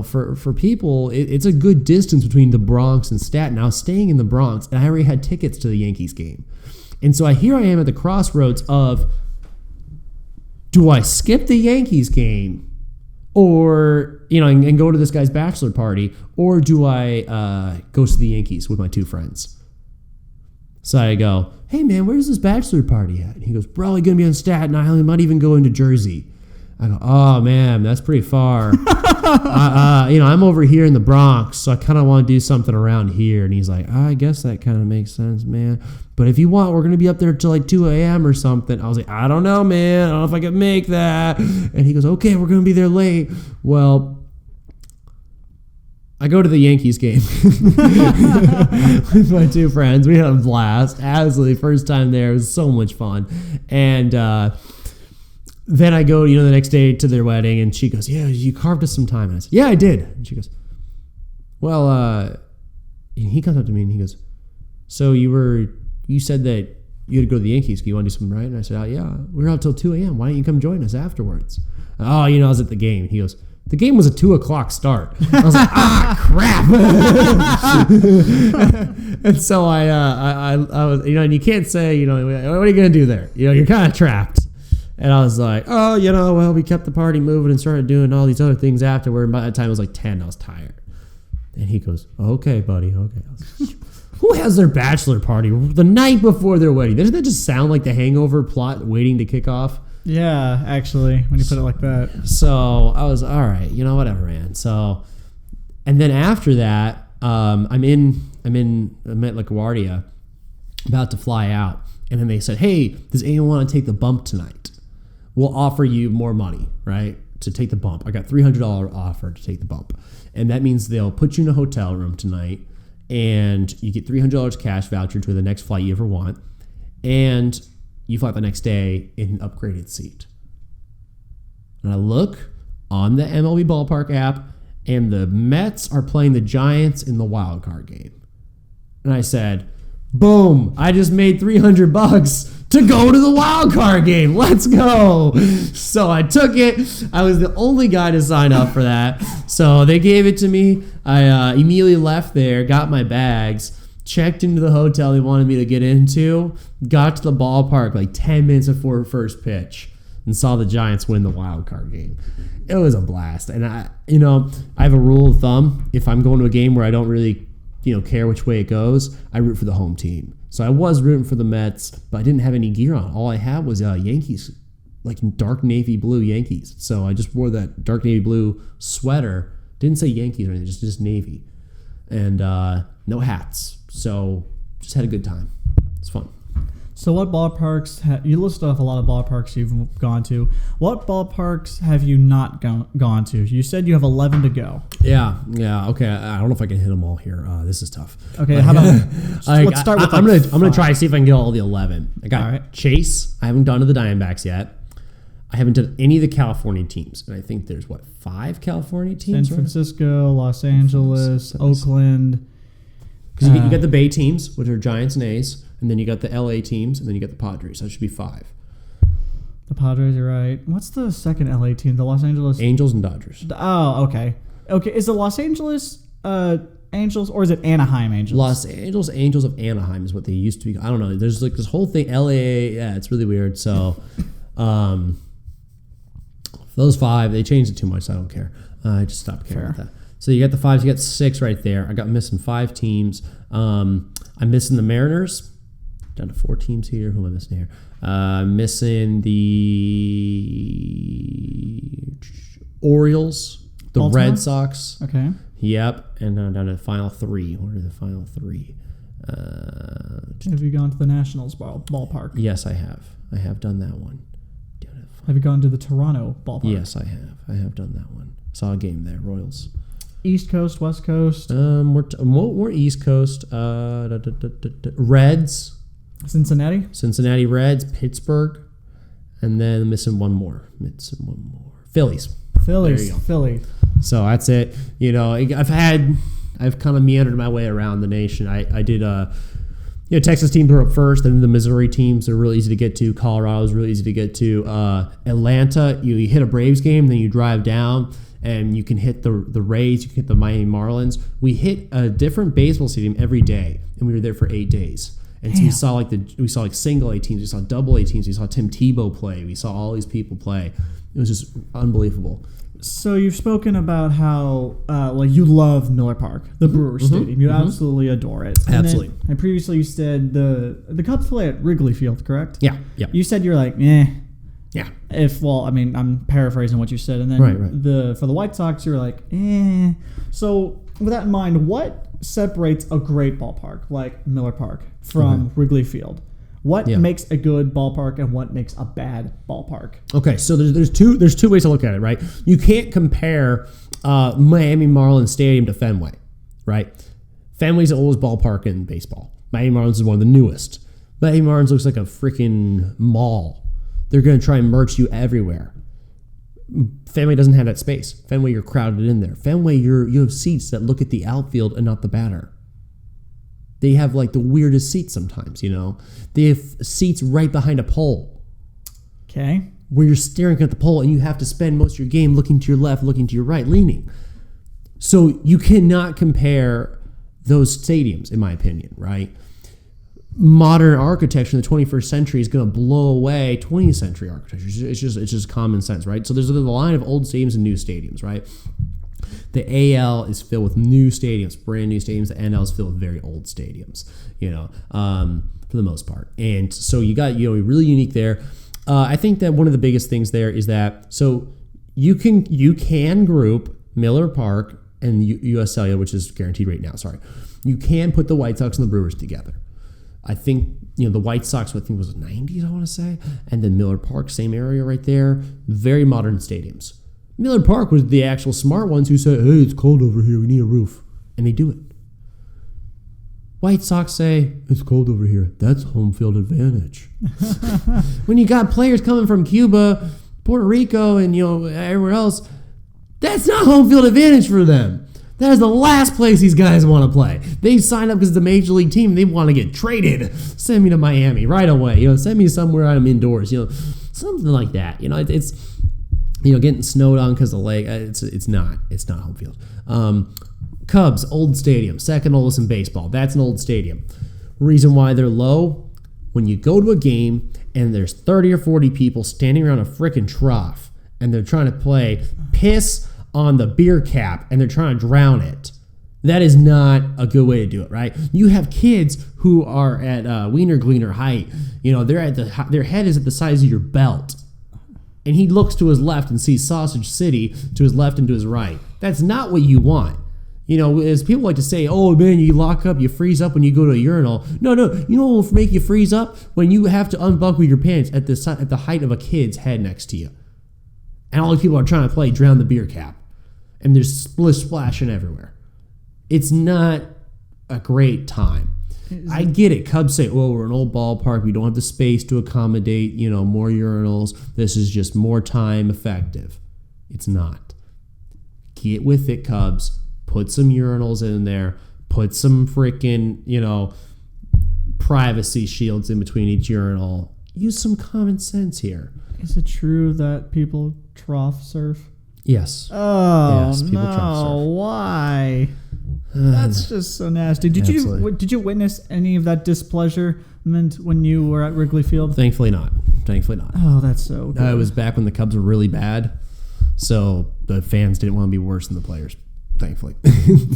for people, it's a good distance between the Bronx and Staten. I was staying in the Bronx, and I already had tickets to the Yankees game. And so here I am at the crossroads of, do I skip the Yankees game or, and go to this guy's bachelor party, or do I go to the Yankees with my two friends? So I go, hey man, where's this bachelor party at? And he goes, probably going to be on Staten Island, might even go into Jersey. I go, oh man, that's pretty far. I'm over here in the Bronx, so I kind of want to do something around here. And he's like, I guess that kind of makes sense, man. But if you want, we're going to be up there till like 2 a.m. or something. I was like, I don't know, man. I don't know if I can make that. And he goes, okay, we're going to be there late. Well, I go to the Yankees game with my two friends. We had a blast. Absolutely. First time there. It was so much fun. And then I go, the next day to their wedding, and she goes, yeah, you carved us some time. And I said, yeah, I did. And she goes, well, and he comes up to me and he goes, so you said that you had to go to the Yankees. Do you want to do something right? And I said, oh, yeah, we're out till 2 a.m. Why don't you come join us afterwards? Oh, I was at the game. He goes, the game was a 2:00 start. I was like, crap. And so I was, and you can't say, what are you going to do there? You're kind of trapped. And I was like, oh, well, we kept the party moving and started doing all these other things afterward. By the time it was like 10, I was tired. And he goes, okay, buddy, okay. I was like, who has their bachelor party the night before their wedding? Doesn't that just sound like the Hangover plot waiting to kick off? Yeah, actually, when you put it like that. So I was, all right, whatever, man. So, and then after that, I'm at LaGuardia, about to fly out. And then they said, hey, does anyone want to take the bump tonight? We'll offer you more money, right, to take the bump. I got $300 offer to take the bump. And that means they'll put you in a hotel room tonight, and you get $300 cash voucher to the next flight you ever want. And you fly the next day in an upgraded seat. And I look on the MLB Ballpark app, and the Mets are playing the Giants in the wild card game. And I said, boom, I just made $300 to go to the wild card game. Let's go. So I took it. I was the only guy to sign up for that. So they gave it to me. I immediately left there, got my bags, checked into the hotel they wanted me to get into, got to the ballpark like 10 minutes before first pitch, and saw the Giants win the wild card game. It was a blast. And I have a rule of thumb. If I'm going to a game where I don't really, care which way it goes, I root for the home team. So I was rooting for the Mets, but I didn't have any gear on. All I had was Yankees, like dark navy blue Yankees. So I just wore that dark navy blue sweater. Didn't say Yankees or anything, just navy. And no hats. So just had a good time. It's fun. So what ballparks, you listed off a lot of ballparks you've gone to. What ballparks have you not gone to? You said you have 11 to go. Yeah. Okay, I don't know if I can hit them all here. This is tough. Okay, how about, let's start with I'm gonna try to see if I can get all the 11. I got right. Chase. I haven't done to the Diamondbacks yet. I haven't done any of the California teams. And I think there's, 5 California teams? San Francisco, Los Angeles, Oakland. Because you got the Bay teams, which are Giants and A's. And then you got the LA teams, and then you got the Padres. So that should be 5. The Padres are right. What's the second LA team? The Los Angeles Angels and Dodgers. Oh, okay. Okay, is the Los Angeles Angels or is it Anaheim Angels? Los Angeles Angels of Anaheim is what they used to be. I don't know. There's like this whole thing. LA, yeah, it's really weird. So, those 5, they changed it too much. So I don't care. I just stopped caring about that. So you got the 5s. You got 6 right there. I got missing 5 teams. I'm missing the Mariners. Down to 4 teams here. Who am I missing here? Missing the Orioles, the Baltimore? Red Sox. Okay. Yep. And down to the final 3. What are the final 3? Have you gone to the Nationals ballpark? Yes, I have. I have done that one. Have you gone to the Toronto ballpark? Yes, I have. I have done that one. Saw a game there. Royals. East Coast, West Coast? We're East Coast. Reds. Cincinnati Reds, Pittsburgh, and then missing one more. Phillies. Philly. So that's it. I've kind of meandered my way around the nation. I did Texas teams were up first, then the Missouri teams are really easy to get to. Colorado's really easy to get to. Atlanta, you hit a Braves game, then you drive down, and you can hit the Rays, you can hit the Miami Marlins. We hit a different baseball stadium every day, and we were there for 8 days. And so we saw single A teams, we saw double A teams, we saw Tim Tebow play, we saw all these people play. It was just unbelievable. So you've spoken about how you love Miller Park, the Brewers Stadium. You absolutely adore it. Absolutely. And previously you said the Cubs play at Wrigley Field, correct? Yeah. You said you're like, eh. Yeah. I'm paraphrasing what you said, and then for the White Sox you're like, eh. So with that in mind, what separates a great ballpark like Miller Park from Wrigley Field? What makes a good ballpark and what makes a bad ballpark? Okay, so there's two ways to look at it, right? You can't compare Miami Marlins Stadium to Fenway, right? Fenway's the oldest ballpark in baseball. Miami Marlins is one of the newest. Miami Marlins looks like a freaking mall. They're going to try and merch you everywhere. Fenway doesn't have that space. Fenway, you're crowded in there. Fenway, you have seats that look at the outfield and not the batter. They have like the weirdest seats sometimes, They have seats right behind a pole. Okay. Where you're staring at the pole and you have to spend most of your game looking to your left, looking to your right, leaning. So you cannot compare those stadiums, in my opinion, right? Modern architecture in the 21st century is going to blow away 20th century architecture. It's just common sense, right? So there's a line of old stadiums and new stadiums, right? The AL is filled with new stadiums, brand new stadiums. The NL is filled with very old stadiums, for the most part. And so you got, really unique there. I think that one of the biggest things there is that, so you can group Miller Park and US Cellular, which is guaranteed right now, you can put the White Sox and the Brewers together. I think, the White Sox, I think was the 90s, I want to say, and then Miller Park, same area right there, very modern stadiums. Miller Park was the actual smart ones who said, hey, it's cold over here, we need a roof. And they do it. White Sox say, it's cold over here. That's home field advantage. When you got players coming from Cuba, Puerto Rico, and everywhere else, that's not home field advantage for them. That is the last place these guys want to play. They signed up because it's a major league team. They want to get traded. Send me to Miami right away. Send me somewhere I'm indoors. Something like that. It's getting snowed on because of the lake. It's not home field. Cubs, old stadium, second oldest in baseball. That's an old stadium. Reason why they're low: when you go to a game and there's 30 or 40 people standing around a frickin' trough and they're trying to play piss on the beer cap and they're trying to drown it. That is not a good way to do it, right? You have kids who are at wiener gleaner height. They're at their head is at the size of your belt. And he looks to his left and sees Sausage City to his left and to his right. That's not what you want. As people like to say, oh man, you lock up, you freeze up when you go to a urinal. No. You know what will make you freeze up? When you have to unbuckle your pants at the height of a kid's head next to you. And all these people are trying to play drown the beer cap. And there's splashing everywhere. It's not a great time. I get it. Cubs say, oh, we're an old ballpark. We don't have the space to accommodate, more urinals. This is just more time effective. It's not. Get with it, Cubs. Put some urinals in there. Put some freaking, privacy shields in between each urinal. Use some common sense here. Is it true that people trough surf? Yes. Oh, yes, people trough surf. Why? That's just so nasty. Did you witness any of that displeasure when you were at Wrigley Field? Thankfully not. Oh, that's so good. It was back when the Cubs were really bad, so the fans didn't want to be worse than the players. Thankfully.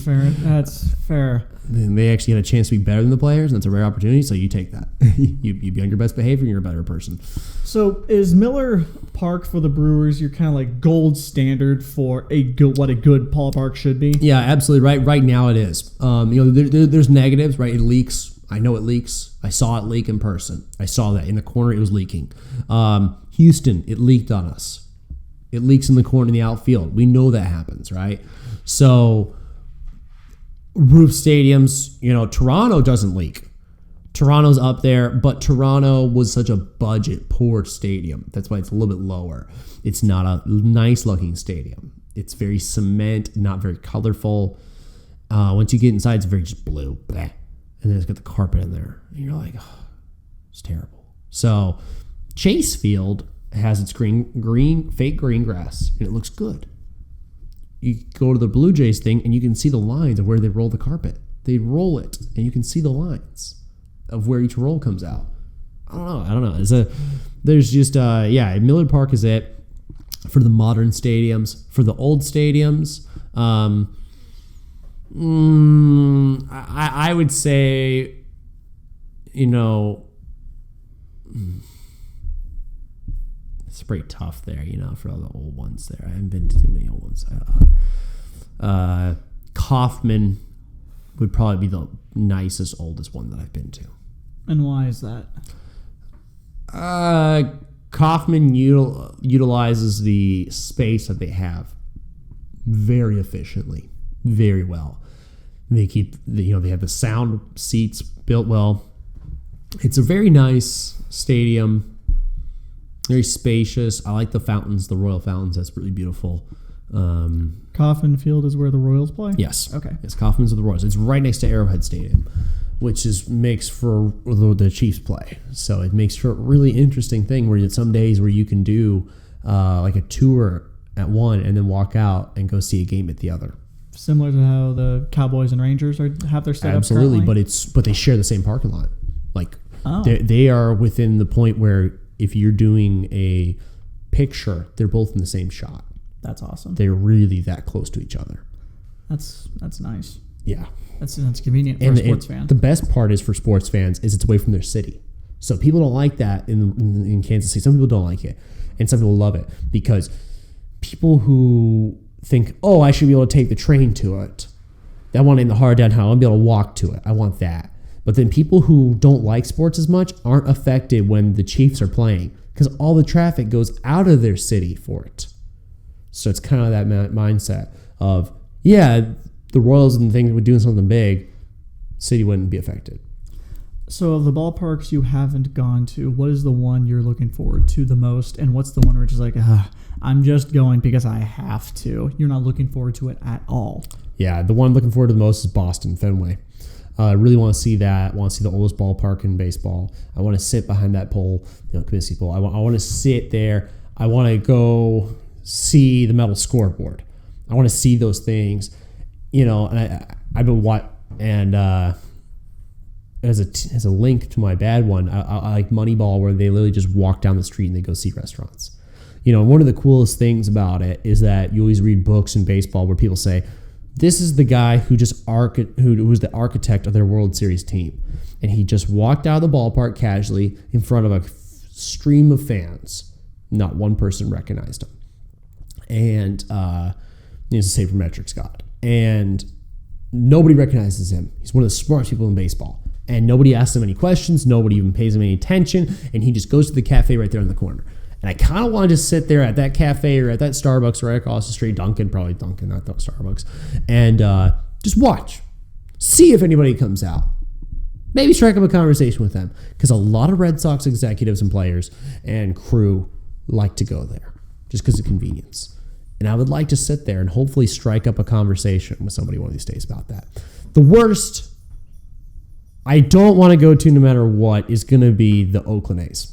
Fair. That's fair. And they actually had a chance to be better than the players, and it's a rare opportunity, so you take that. You be on your best behavior, and you're a better person. So is Miller Park for the Brewers your kind of like gold standard for what a good ballpark should be? Yeah, absolutely. Right now it is. There's negatives, right? It leaks. I know it leaks. I saw it leak in person. I saw that in the corner. It was leaking. Houston, it leaked on us. It leaks in the corner in the outfield. We know that happens, right? So roof stadiums, Toronto doesn't leak. Toronto's up there, but Toronto was such a budget poor stadium. That's why it's a little bit lower. It's not a nice looking stadium. It's very cement, not very colorful. Once you get inside, it's very just blue. Bleh. And then it's got the carpet in there. And you're like, oh, it's terrible. So Chase Field has its fake green grass, and it looks good. You go to the Blue Jays thing, and you can see the lines of where they roll the carpet. They roll it, and you can see the lines of where each roll comes out. I don't know. There's just Miller Park is it for the modern stadiums. For the old stadiums, I would say, it's pretty tough there, for all the old ones there. I haven't been to too many old ones. Kauffman would probably be the nicest, oldest one that I've been to. And why is that? Kauffman utilizes the space that they have very efficiently, very well. They they have the sound seats built well. It's a very nice stadium, very spacious. I like the fountains, the Royal Fountains. That's really beautiful. Kauffman Field is where the Royals play? Yes. Okay. Yes, Kauffman's of the Royals. It's right next to Arrowhead Stadium, which makes for the Chiefs play. So it makes for a really interesting thing where some days where you can do like a tour at one and then walk out and go see a game at the other. Similar to how the Cowboys and Rangers have their setup. Absolutely, but they share the same parking lot. Like they are within the point where if you're doing a picture, they're both in the same shot. That's awesome. They're really that close to each other. That's nice. Yeah. That's convenient for a sports fan. The best part is for sports fans is it's away from their city. So people don't like that in Kansas City. Some people don't like it. And some people love it because people who think, oh, I should be able to take the train to it. I want it in the hard downtown. I want to be able to walk to it. I want that. But then people who don't like sports as much aren't affected when the Chiefs are playing because all the traffic goes out of their city for it. So it's kind of that mindset of, the Royals and things were doing something big, city wouldn't be affected. So of the ballparks you haven't gone to, what is the one you're looking forward to the most? And what's the one where it's just like, I'm just going because I have to? You're not looking forward to it at all. Yeah, the one I'm looking forward to the most is Boston, Fenway. I really want to see that. I want to see the oldest ballpark in baseball. I want to sit behind that pole, Comiskey pole. I want to sit there. I want to go see the metal scoreboard. I want to see those things, and I've been as a link to my bad one, I like Moneyball, where they literally just walk down the street and they go see restaurants. One of the coolest things about it is that you always read books in baseball where people say, this is the guy who was the architect of their World Series team. And he just walked out of the ballpark casually in front of a stream of fans. Not one person recognized him. And he's a sabermetrics god. And nobody recognizes him. He's one of the smartest people in baseball. And nobody asks him any questions. Nobody even pays him any attention. And he just goes to the cafe right there in the corner. And I kind of want to just sit there at that cafe or at that Starbucks right across the street, Dunkin', not Starbucks, and just watch. See if anybody comes out. Maybe strike up a conversation with them. Because a lot of Red Sox executives and players and crew like to go there just because of convenience. And I would like to sit there and hopefully strike up a conversation with somebody one of these days about that. The worst I don't want to go to no matter what is going to be the Oakland A's.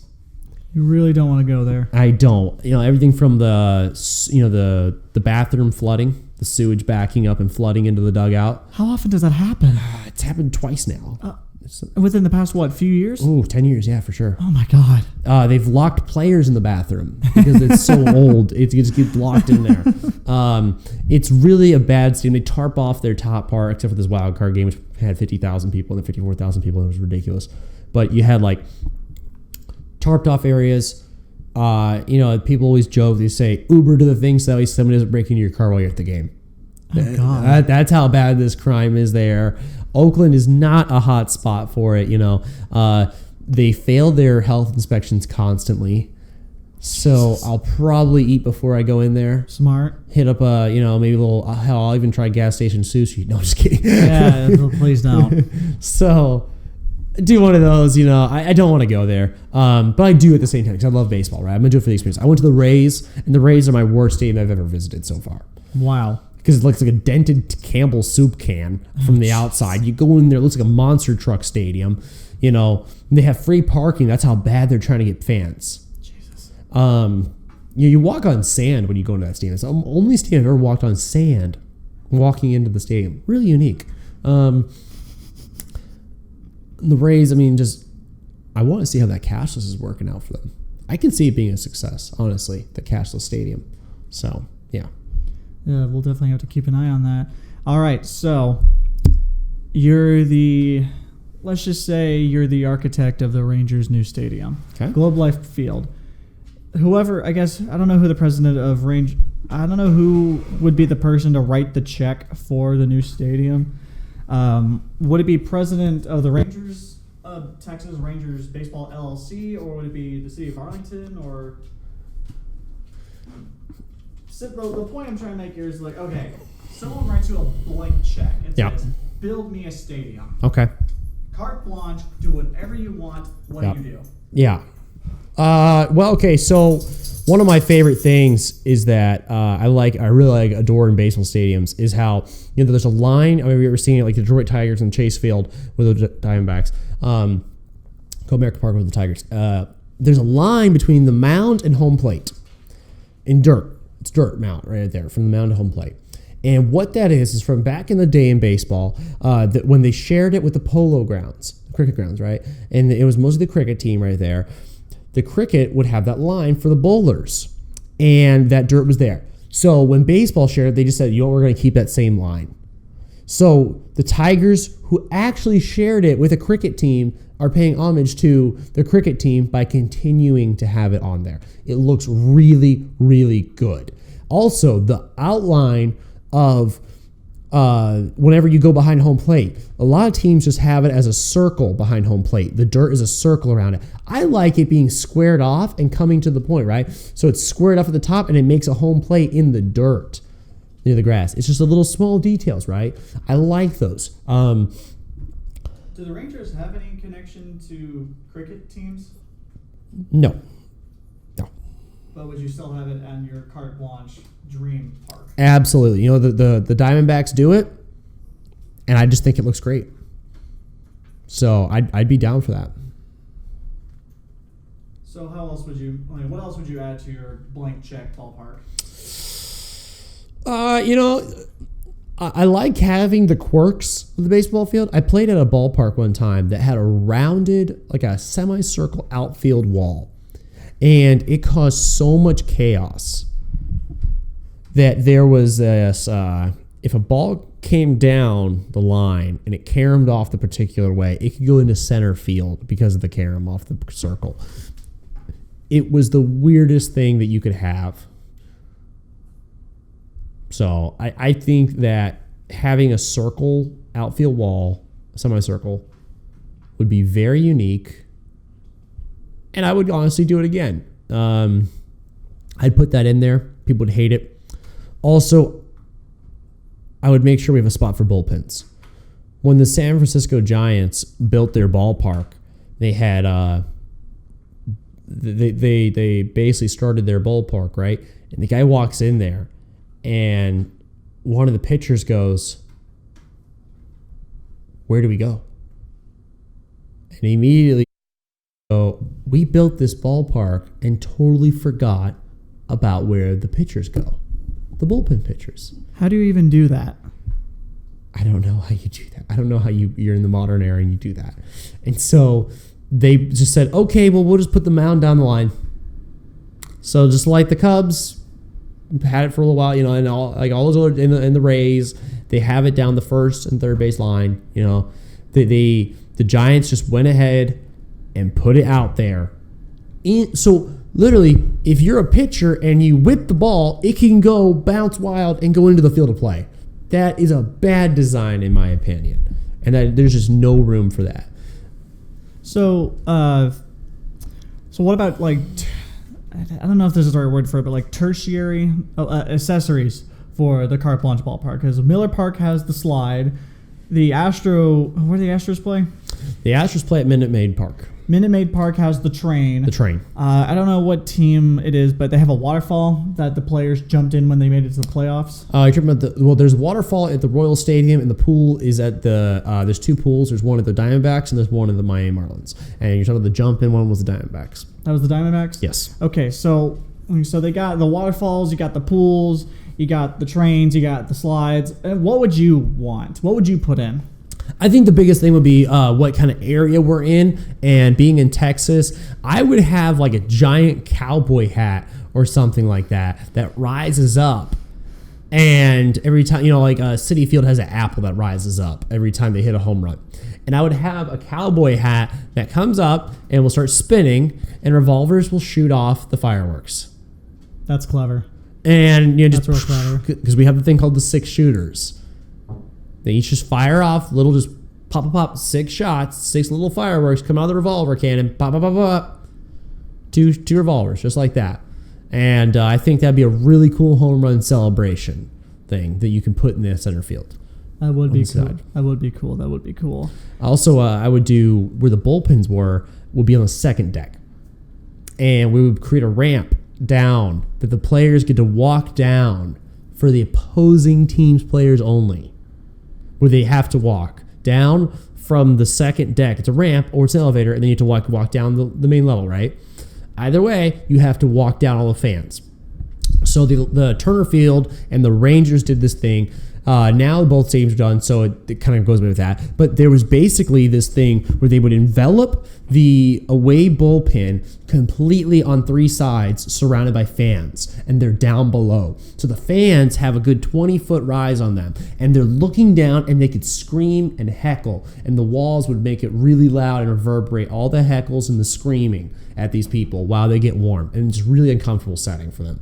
You really don't want to go there. I don't. Everything from the bathroom flooding, the sewage backing up and flooding into the dugout. How often does that happen? It's happened twice now. Within the past, few years? Oh, 10 years, yeah, for sure. Oh, my God. They've locked players in the bathroom because it's so old. It just gets locked in there. It's really a bad stadium. They tarp off their top part, except for this wild card game, which had 50,000 people and then 54,000 people, and it was ridiculous. But you had, tarped off areas. People always joke. They say Uber to the thing so that way somebody doesn't break into your car while you're at the game. Oh, God. That's how bad this crime is there. Oakland is not a hot spot for it. They fail their health inspections constantly. So I'll probably eat before I go in there. Smart. Hit up maybe a little. Hell, I'll even try gas station sushi. No, I'm just kidding. Yeah, please don't. So. Do one of those, I don't want to go there, but I do at the same time because I love baseball, right? I'm going to do it for the experience. I went to the Rays, and the Rays are my worst stadium I've ever visited so far. Wow. Because it looks like a dented Campbell's soup can from the outside. You go in there, it looks like a monster truck stadium. They have free parking. That's how bad they're trying to get fans. Jesus. You walk on sand when you go into that stadium. It's the only stadium I've ever walked on sand walking into the stadium. Really unique. The Rays, I want to see how that cashless is working out for them. I can see it being a success, honestly, the cashless stadium. So, yeah. Yeah, we'll definitely have to keep an eye on that. All right, so let's just say you're the architect of the Rangers' new stadium. Okay. Globe Life Field. Whoever, I don't know who the president of I don't know who would be the person to write the check for the new stadium. Would it be president of the Rangers, Texas Rangers Baseball LLC, or would it be the city of Arlington, or... The point I'm trying to make here is okay, someone writes you a blank check. It says, build me a stadium. Okay. Carte blanche, do whatever you want. What do you do? Yeah. Okay, so one of my favorite things is that I really adore in baseball stadiums is how there's a line. Have you ever seen it, like the Detroit Tigers and Chase Field with the Diamondbacks, Co-American Park with the Tigers. There's a line between the mound and home plate in dirt. It's dirt mound right there from the mound to home plate. And what that is from back in the day in baseball, that when they shared it with the polo grounds, cricket grounds, right? And it was mostly the cricket team right there. The cricket would have that line for the bowlers, and that dirt was there. So when baseball shared it, they just said, we're going to keep that same line. So the Tigers, who actually shared it with a cricket team, are paying homage to the cricket team by continuing to have it on there. It looks really, really good. Also, the outline of whenever you go behind home plate, a lot of teams just have it as a circle behind home plate. The dirt is a circle around it. I like it being squared off and coming to the point, right? So it's squared off at the top and it makes a home plate in the dirt near the grass. It's just the little small details, right? I like those. Do the Rangers have any connection to cricket teams? No. but would you still have it on your carte blanche dream park? Absolutely. You know, the Diamondbacks do it, and I just think it looks great. So I'd be down for that. So how else would you? What else would you add to your blank check ballpark? You know, I like having the quirks of the baseball field. I played at a ballpark one time that had a rounded, like a semicircle outfield wall, and it caused so much chaos that there was this. If a ball came down the line and it caromed off the particular way, it could go into center field because of the carom off the circle. It was the weirdest thing that you could have. So I think that having a circle outfield wall, a semicircle, would be very unique. And I would honestly do it again. I'd put that in there. People would hate it. Also, I would make sure we have a spot for bullpens. When the San Francisco Giants built their ballpark, they had they basically started their ballpark, right? And the guy walks in there, and one of the pitchers goes, "Where do we go?" And immediately, we built this ballpark and totally forgot about where the pitchers go, the bullpen pitchers. How do you even do that? I don't know how you do that. I don't know how you're in the modern era and you do that. And so they just said, okay, well, we'll just put the mound down the line. So just like the Cubs had it for a little while, you know, and all those other in the Rays, they have it down the first and third base line. You know, the Giants just went ahead and put it out there. So literally, if you're a pitcher and you whip the ball, it can go bounce wild and go into the field of play. That is a bad design, in my opinion, and there's just no room for that. So, so what about I don't know if this is the right word for it, but tertiary accessories for the carte blanche ballpark? Because Miller Park has the slide. Where do the Astros play? The Astros play at Minute Maid Park. Minute Maid Park has the train. I don't know what team it is, but they have a waterfall that the players jumped in when they made it to the playoffs. You're talking about there's a waterfall at the Royal Stadium, and the pool is at there's two pools. There's one at the Diamondbacks, and there's one at the Miami Marlins. And you're talking about the jump-in one was the Diamondbacks. That was the Diamondbacks? Yes. Okay, so they got the waterfalls, you got the pools, you got the trains, you got the slides. What would you want? What would you put in? I think the biggest thing would be what kind of area we're in, and being in Texas, I would have like a giant cowboy hat or something like that rises up, and every time, you know, like Citi Field has an apple that rises up every time they hit a home run, and I would have a cowboy hat that comes up and will start spinning, and revolvers will shoot off the fireworks. That's clever. And that's real clever, because we have the thing called the 6 shooters. They each just fire off just pop, 6 shots, 6 little fireworks come out of the revolver cannon, pop. 2 revolvers, just like that. And I think that'd be a really cool home run celebration thing that you can put in the center field. That would be cool. That would be cool. Also, I would do where the bullpens would be on the second deck. And we would create a ramp down that the players get to walk down for the opposing team's players only, where they have to walk down from the second deck. It's a ramp or it's an elevator, and then you have to walk down the main level, right? Either way, you have to walk down all the fans. So the Turner Field and the Rangers did this thing. Now both teams are done, so it kind of goes away with that. But there was basically this thing where they would envelop the away bullpen completely on 3 sides, surrounded by fans, and they're down below. So the fans have a good 20-foot rise on them, and they're looking down, and they could scream and heckle, and the walls would make it really loud and reverberate all the heckles and the screaming at these people while they get warm, and it's a really uncomfortable setting for them.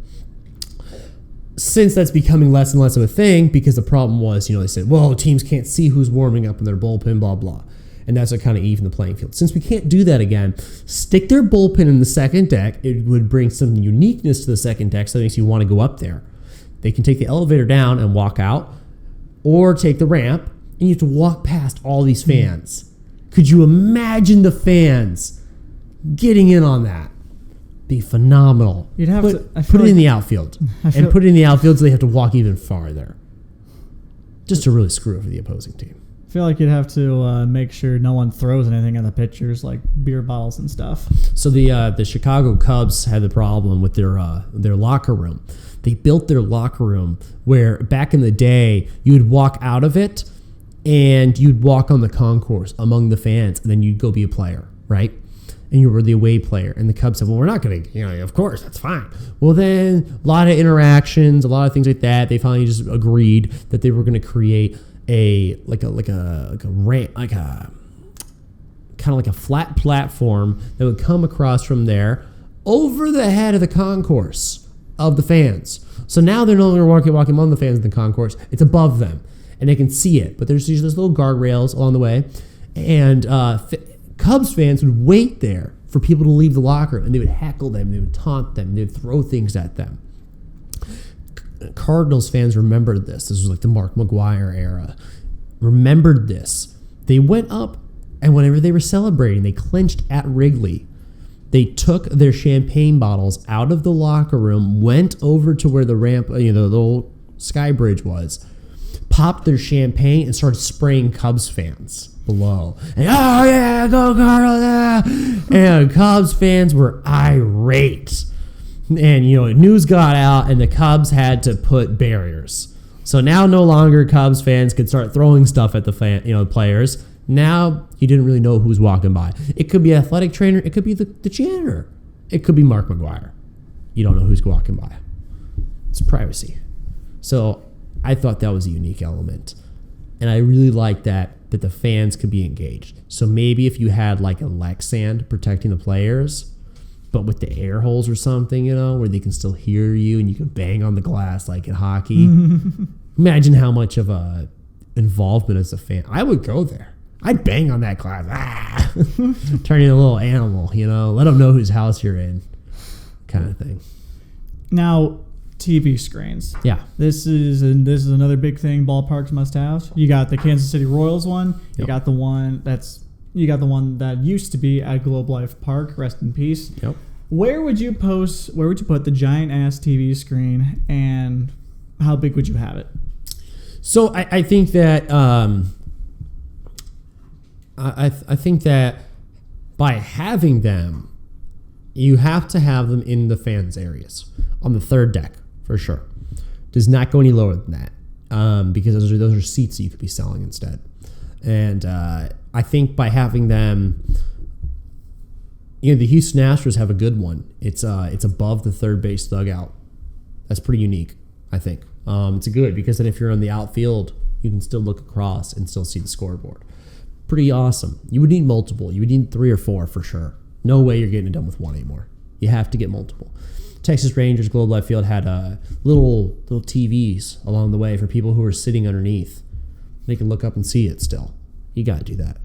Since that's becoming less and less of a thing, because the problem was, they said, well, teams can't see who's warming up in their bullpen, blah, blah. And that's what kind of even the playing field. Since we can't do that again, stick their bullpen in the second deck. It would bring some uniqueness to the second deck, so that makes you want to go up there. They can take the elevator down and walk out, or take the ramp, and you have to walk past all these fans. Could you imagine the fans getting in on that? Be phenomenal. You'd have to put it in the outfield. And put it in the outfield so they have to walk even farther. Just to really screw over the opposing team. I feel like you'd have to make sure no one throws anything at the pitchers, like beer bottles and stuff. So the Chicago Cubs had the problem with their locker room. They built their locker room where back in the day you would walk out of it and you'd walk on the concourse among the fans, and then you'd go be a player, right? And you were the away player. And the Cubs said, well, we're not going to, of course, that's fine. Well, then a lot of interactions, a lot of things like that. They finally just agreed that they were going to create a flat platform that would come across from there over the head of the concourse of the fans. So now they're no longer walking among the fans in the concourse. It's above them, and they can see it. But there's these little guardrails along the way, and Cubs fans would wait there for people to leave the locker room, and they would heckle them, they would taunt them, they would throw things at them. Cardinals fans remembered this. This was like the Mark McGwire era. Remembered this. They went up, and whenever they were celebrating, they clinched at Wrigley. They took their champagne bottles out of the locker room, went over to where the ramp, the little sky bridge was, popped their champagne, and started spraying Cubs fans below. And, oh yeah, go Cardinals! Yeah. And Cubs fans were irate. And, news got out, and the Cubs had to put barriers. So now no longer Cubs fans could start throwing stuff at the players. Now you didn't really know who was walking by. It could be an athletic trainer. It could be the janitor. It could be Mark McGwire. You don't know who's walking by. It's privacy. So I thought that was a unique element. And I really liked that the fans could be engaged. So maybe if you had like a Lexand protecting the players, but with the air holes or something, where they can still hear you and you can bang on the glass like in hockey. Imagine how much of a involvement as a fan. I would go there. I'd bang on that glass. Turn into a little animal, Let them know whose house you're in, kind of thing. Now, TV screens. Yeah. This is another big thing ballparks must have. You got the Kansas City Royals one. You got the one that used to be at Globe Life Park. Rest in peace. Yep. Where would you put the giant ass TV screen, and how big would you have it? So I think that I think that by having them, you have to have them in the fans areas on the third deck for sure. Does not go any lower than that because those are seats that you could be selling instead. And I think by having them, the Houston Astros have a good one. It's above the third base dugout. That's pretty unique, I think. It's good because then if you're on the outfield, you can still look across and still see the scoreboard. Pretty awesome. You would need multiple. You would need 3 or 4 for sure. No way you're getting it done with one anymore. You have to get multiple. Texas Rangers Globe Life Field had little TVs along the way for people who are sitting underneath. They can look up and see it still. You got to do that.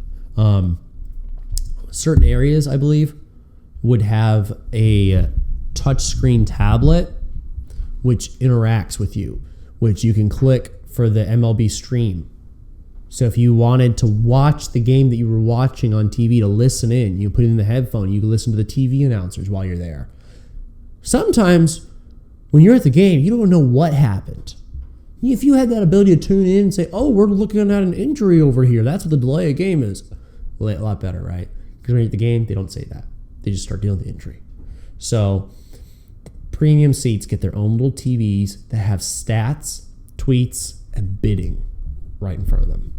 Certain areas, I believe, would have a touchscreen tablet which interacts with you, which you can click for the MLB stream. So if you wanted to watch the game that you were watching on TV to listen in, you put it in the headphone, you can listen to the TV announcers while you're there. Sometimes when you're at the game, you don't know what happened. If you had that ability to tune in and say, oh, we're looking at an injury over here, that's what the delay of game is. A lot better, right? Because when you're at the game, they don't say that. They just start dealing with the injury. So premium seats get their own little TVs that have stats, tweets, and bidding right in front of them.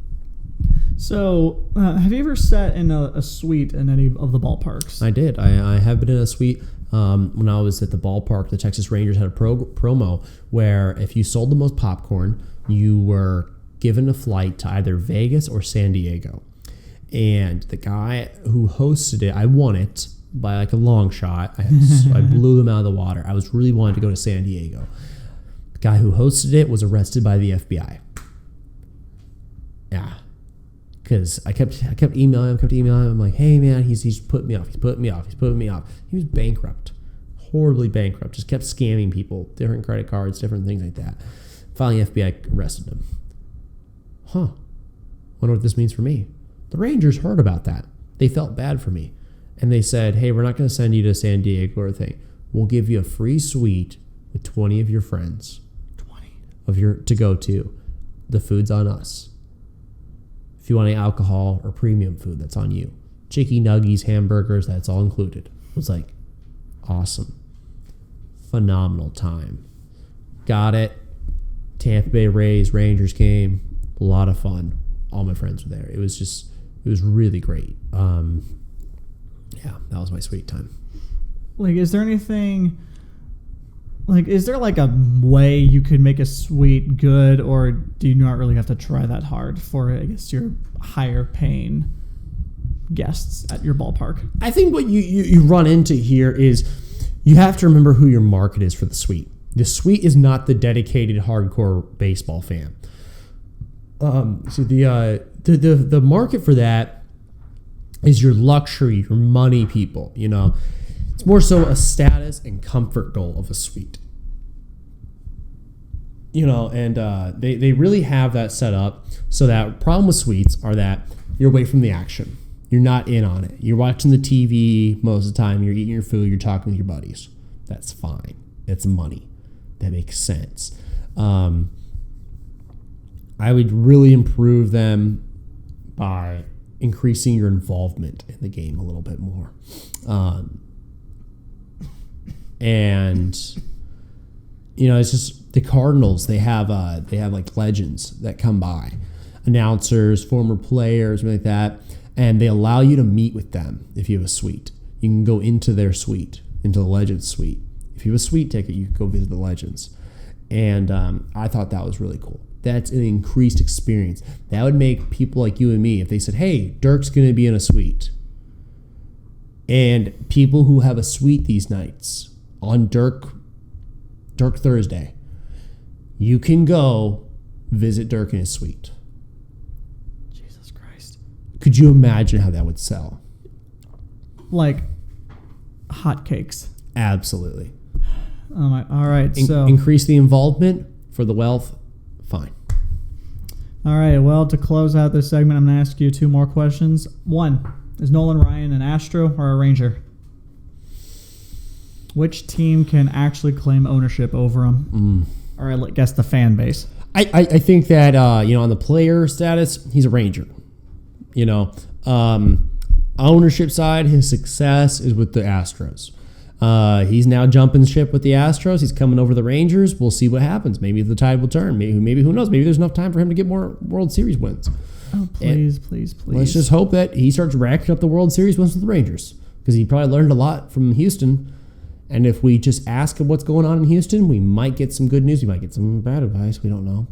So, have you ever sat in a suite in any of the ballparks? I did. I have been in a suite. When I was at the ballpark, the Texas Rangers had a promo where if you sold the most popcorn, you were given a flight to either Vegas or San Diego. And the guy who hosted it, I won it by like a long shot. I blew them out of the water. I was really wanting to go to San Diego. The guy who hosted it was arrested by the FBI. Yeah. Because I kept emailing him. I'm like, hey man, he's putting me off. He's putting me off. He was bankrupt, horribly bankrupt. Just kept scamming people, different credit cards, different things like that. Finally, FBI arrested him. Wonder what this means for me. The Rangers heard about that. They felt bad for me, and they said, hey, we're not going to send you to San Diego or thing. we'll give you a free suite with 20 of your friends. 20 to go to. The food's on us. If you want any alcohol or premium food, that's on you. Chicken nuggies, hamburgers, that's all included. It was like awesome. Phenomenal time. Got it. Tampa Bay Rays, Rangers game. A lot of fun. All my friends were there. It was really great. Yeah, that was my sweet time. Like, is there anything... Like, is there like a way you could make a suite good, or do you not really have to try that hard for, I guess, your higher paying guests at your ballpark? I think what you run into here is you have to remember who your market is for the suite. The suite is not the dedicated hardcore baseball fan. So the market for that is your luxury, your money people, you know. It's more so a status and comfort goal of a suite. You know, and they really have that set up so that problem with suites are that you're away from the action. You're not in on it. You're watching the TV most of the time. You're eating your food. You're talking with your buddies. That's fine. It's money. That makes sense. I would really improve them by increasing your involvement in the game a little bit more. And you know, it's just the Cardinals. They have like legends that come by, announcers, former players, something like that, and they allow you to meet with them if you have a suite. You can go into their suite, into the Legends suite. If you have a suite ticket, you can go visit the Legends, and I thought that was really cool. That's an increased experience. That would make people like you and me, if they said, "Hey, Dirk's going to be in a suite," and people who have a suite these nights on Dirk Thursday, you can go visit Dirk in his suite. Jesus Christ. Could you imagine how that would sell? Like hotcakes. Absolutely. Oh my! All right, so increase the involvement for the wealth. Fine. All right. Well, to close out this segment, I'm going to ask you two more questions. One, is Nolan Ryan an Astro or a Ranger? Which team can actually claim ownership over him? Or I guess the fan base. I think that on the player status, he's a Ranger. You know, ownership side, his success is with the Astros. He's now jumping ship with the Astros. He's coming over the Rangers. We'll see what happens. Maybe the tide will turn. Maybe who knows? Maybe there's enough time for him to get more World Series wins. Oh, please. Let's just hope that he starts racking up the World Series wins with the Rangers, because he probably learned a lot from Houston. And if we just ask him what's going on in Houston, we might get some good news. We might get some bad advice. We don't know.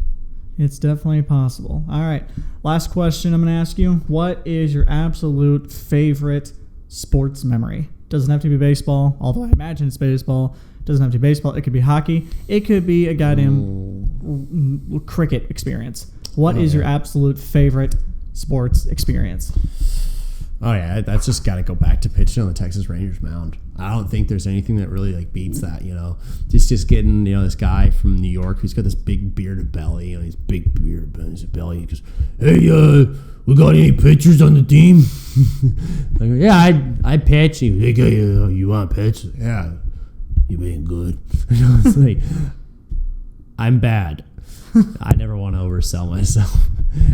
It's definitely possible. All right. Last question I'm going to ask you. What is your absolute favorite sports memory? Doesn't have to be baseball, although I imagine it's baseball. Doesn't have to be baseball. It could be hockey. It could be a goddamn cricket experience. What is your absolute favorite sports experience? Oh, yeah, that's just got to go back to pitching on the Texas Rangers mound. I don't think there's anything that really beats that, you know. Just getting, this guy from New York who's got this big bearded belly, he's big bearded belly. He goes, "Hey, we got any pitchers on the team?" I go, "Yeah, I pitch." He goes, "Hey, you want to pitch?" "Yeah, you being good." It's like, I'm bad. I never want to oversell myself.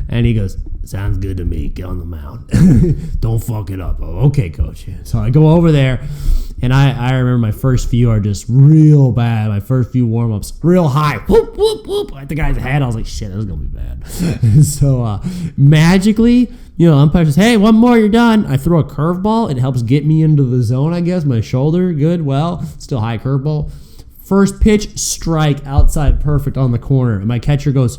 And he goes, "Sounds good to me. Get on the mound. Don't fuck it up." "Oh, okay, coach." So I go over there, and I remember my first few are just real bad. My first few warm-ups, real high. Whoop, whoop, whoop. At the guy's head, I was like, shit, this is going to be bad. So magically, umpire says, "Hey, one more, you're done." I throw a curveball. It helps get me into the zone, I guess. My shoulder, good. Well, still high curveball. First pitch, strike, outside, perfect on the corner. And my catcher goes,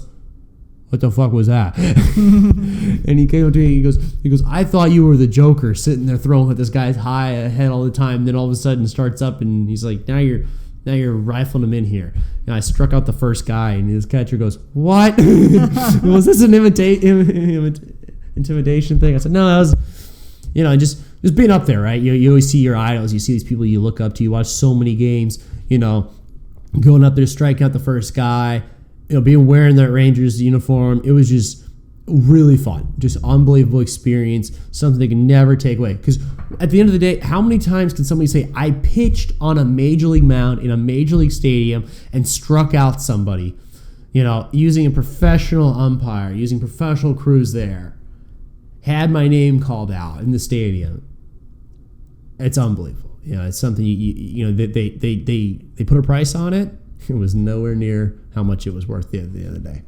"What the fuck was that?" And he came up to me, he goes, "I thought you were the Joker sitting there throwing at this guy's high ahead all the time. Then all of a sudden starts up, and he's like, now you're rifling him in here." And I struck out the first guy, and his catcher goes, "What?" "Was this an intimidation thing?" I said, "No, that was, just being up there, right? You always see your idols. You see these people you look up to. You watch so many games, going up there, striking out the first guy, being wearing that Rangers uniform. It was really fun, just unbelievable experience, something they can never take away. Because at the end of the day, how many times can somebody say, I pitched on a major league mound in a major league stadium and struck out somebody, using a professional umpire, using professional crews there, had my name called out in the stadium. It's unbelievable. It's something they put a price on it. It was nowhere near how much it was worth the other day.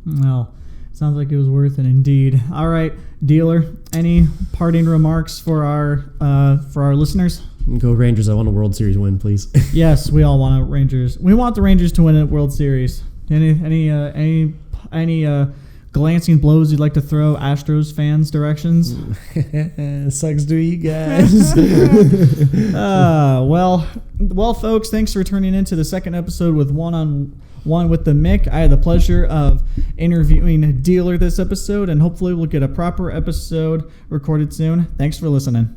Well, sounds like it was worth it indeed. All right, dealer, any parting remarks for our listeners? Go Rangers! I want a World Series win, please. Yes, we all want Rangers. We want the Rangers to win a World Series. Any glancing blows you'd like to throw Astros fans' directions? Sucks to you guys. Well, folks, thanks for tuning in to the second episode with One-on-One with the Mick. I had the pleasure of interviewing Dealer this episode, and hopefully we'll get a proper episode recorded soon. Thanks for listening.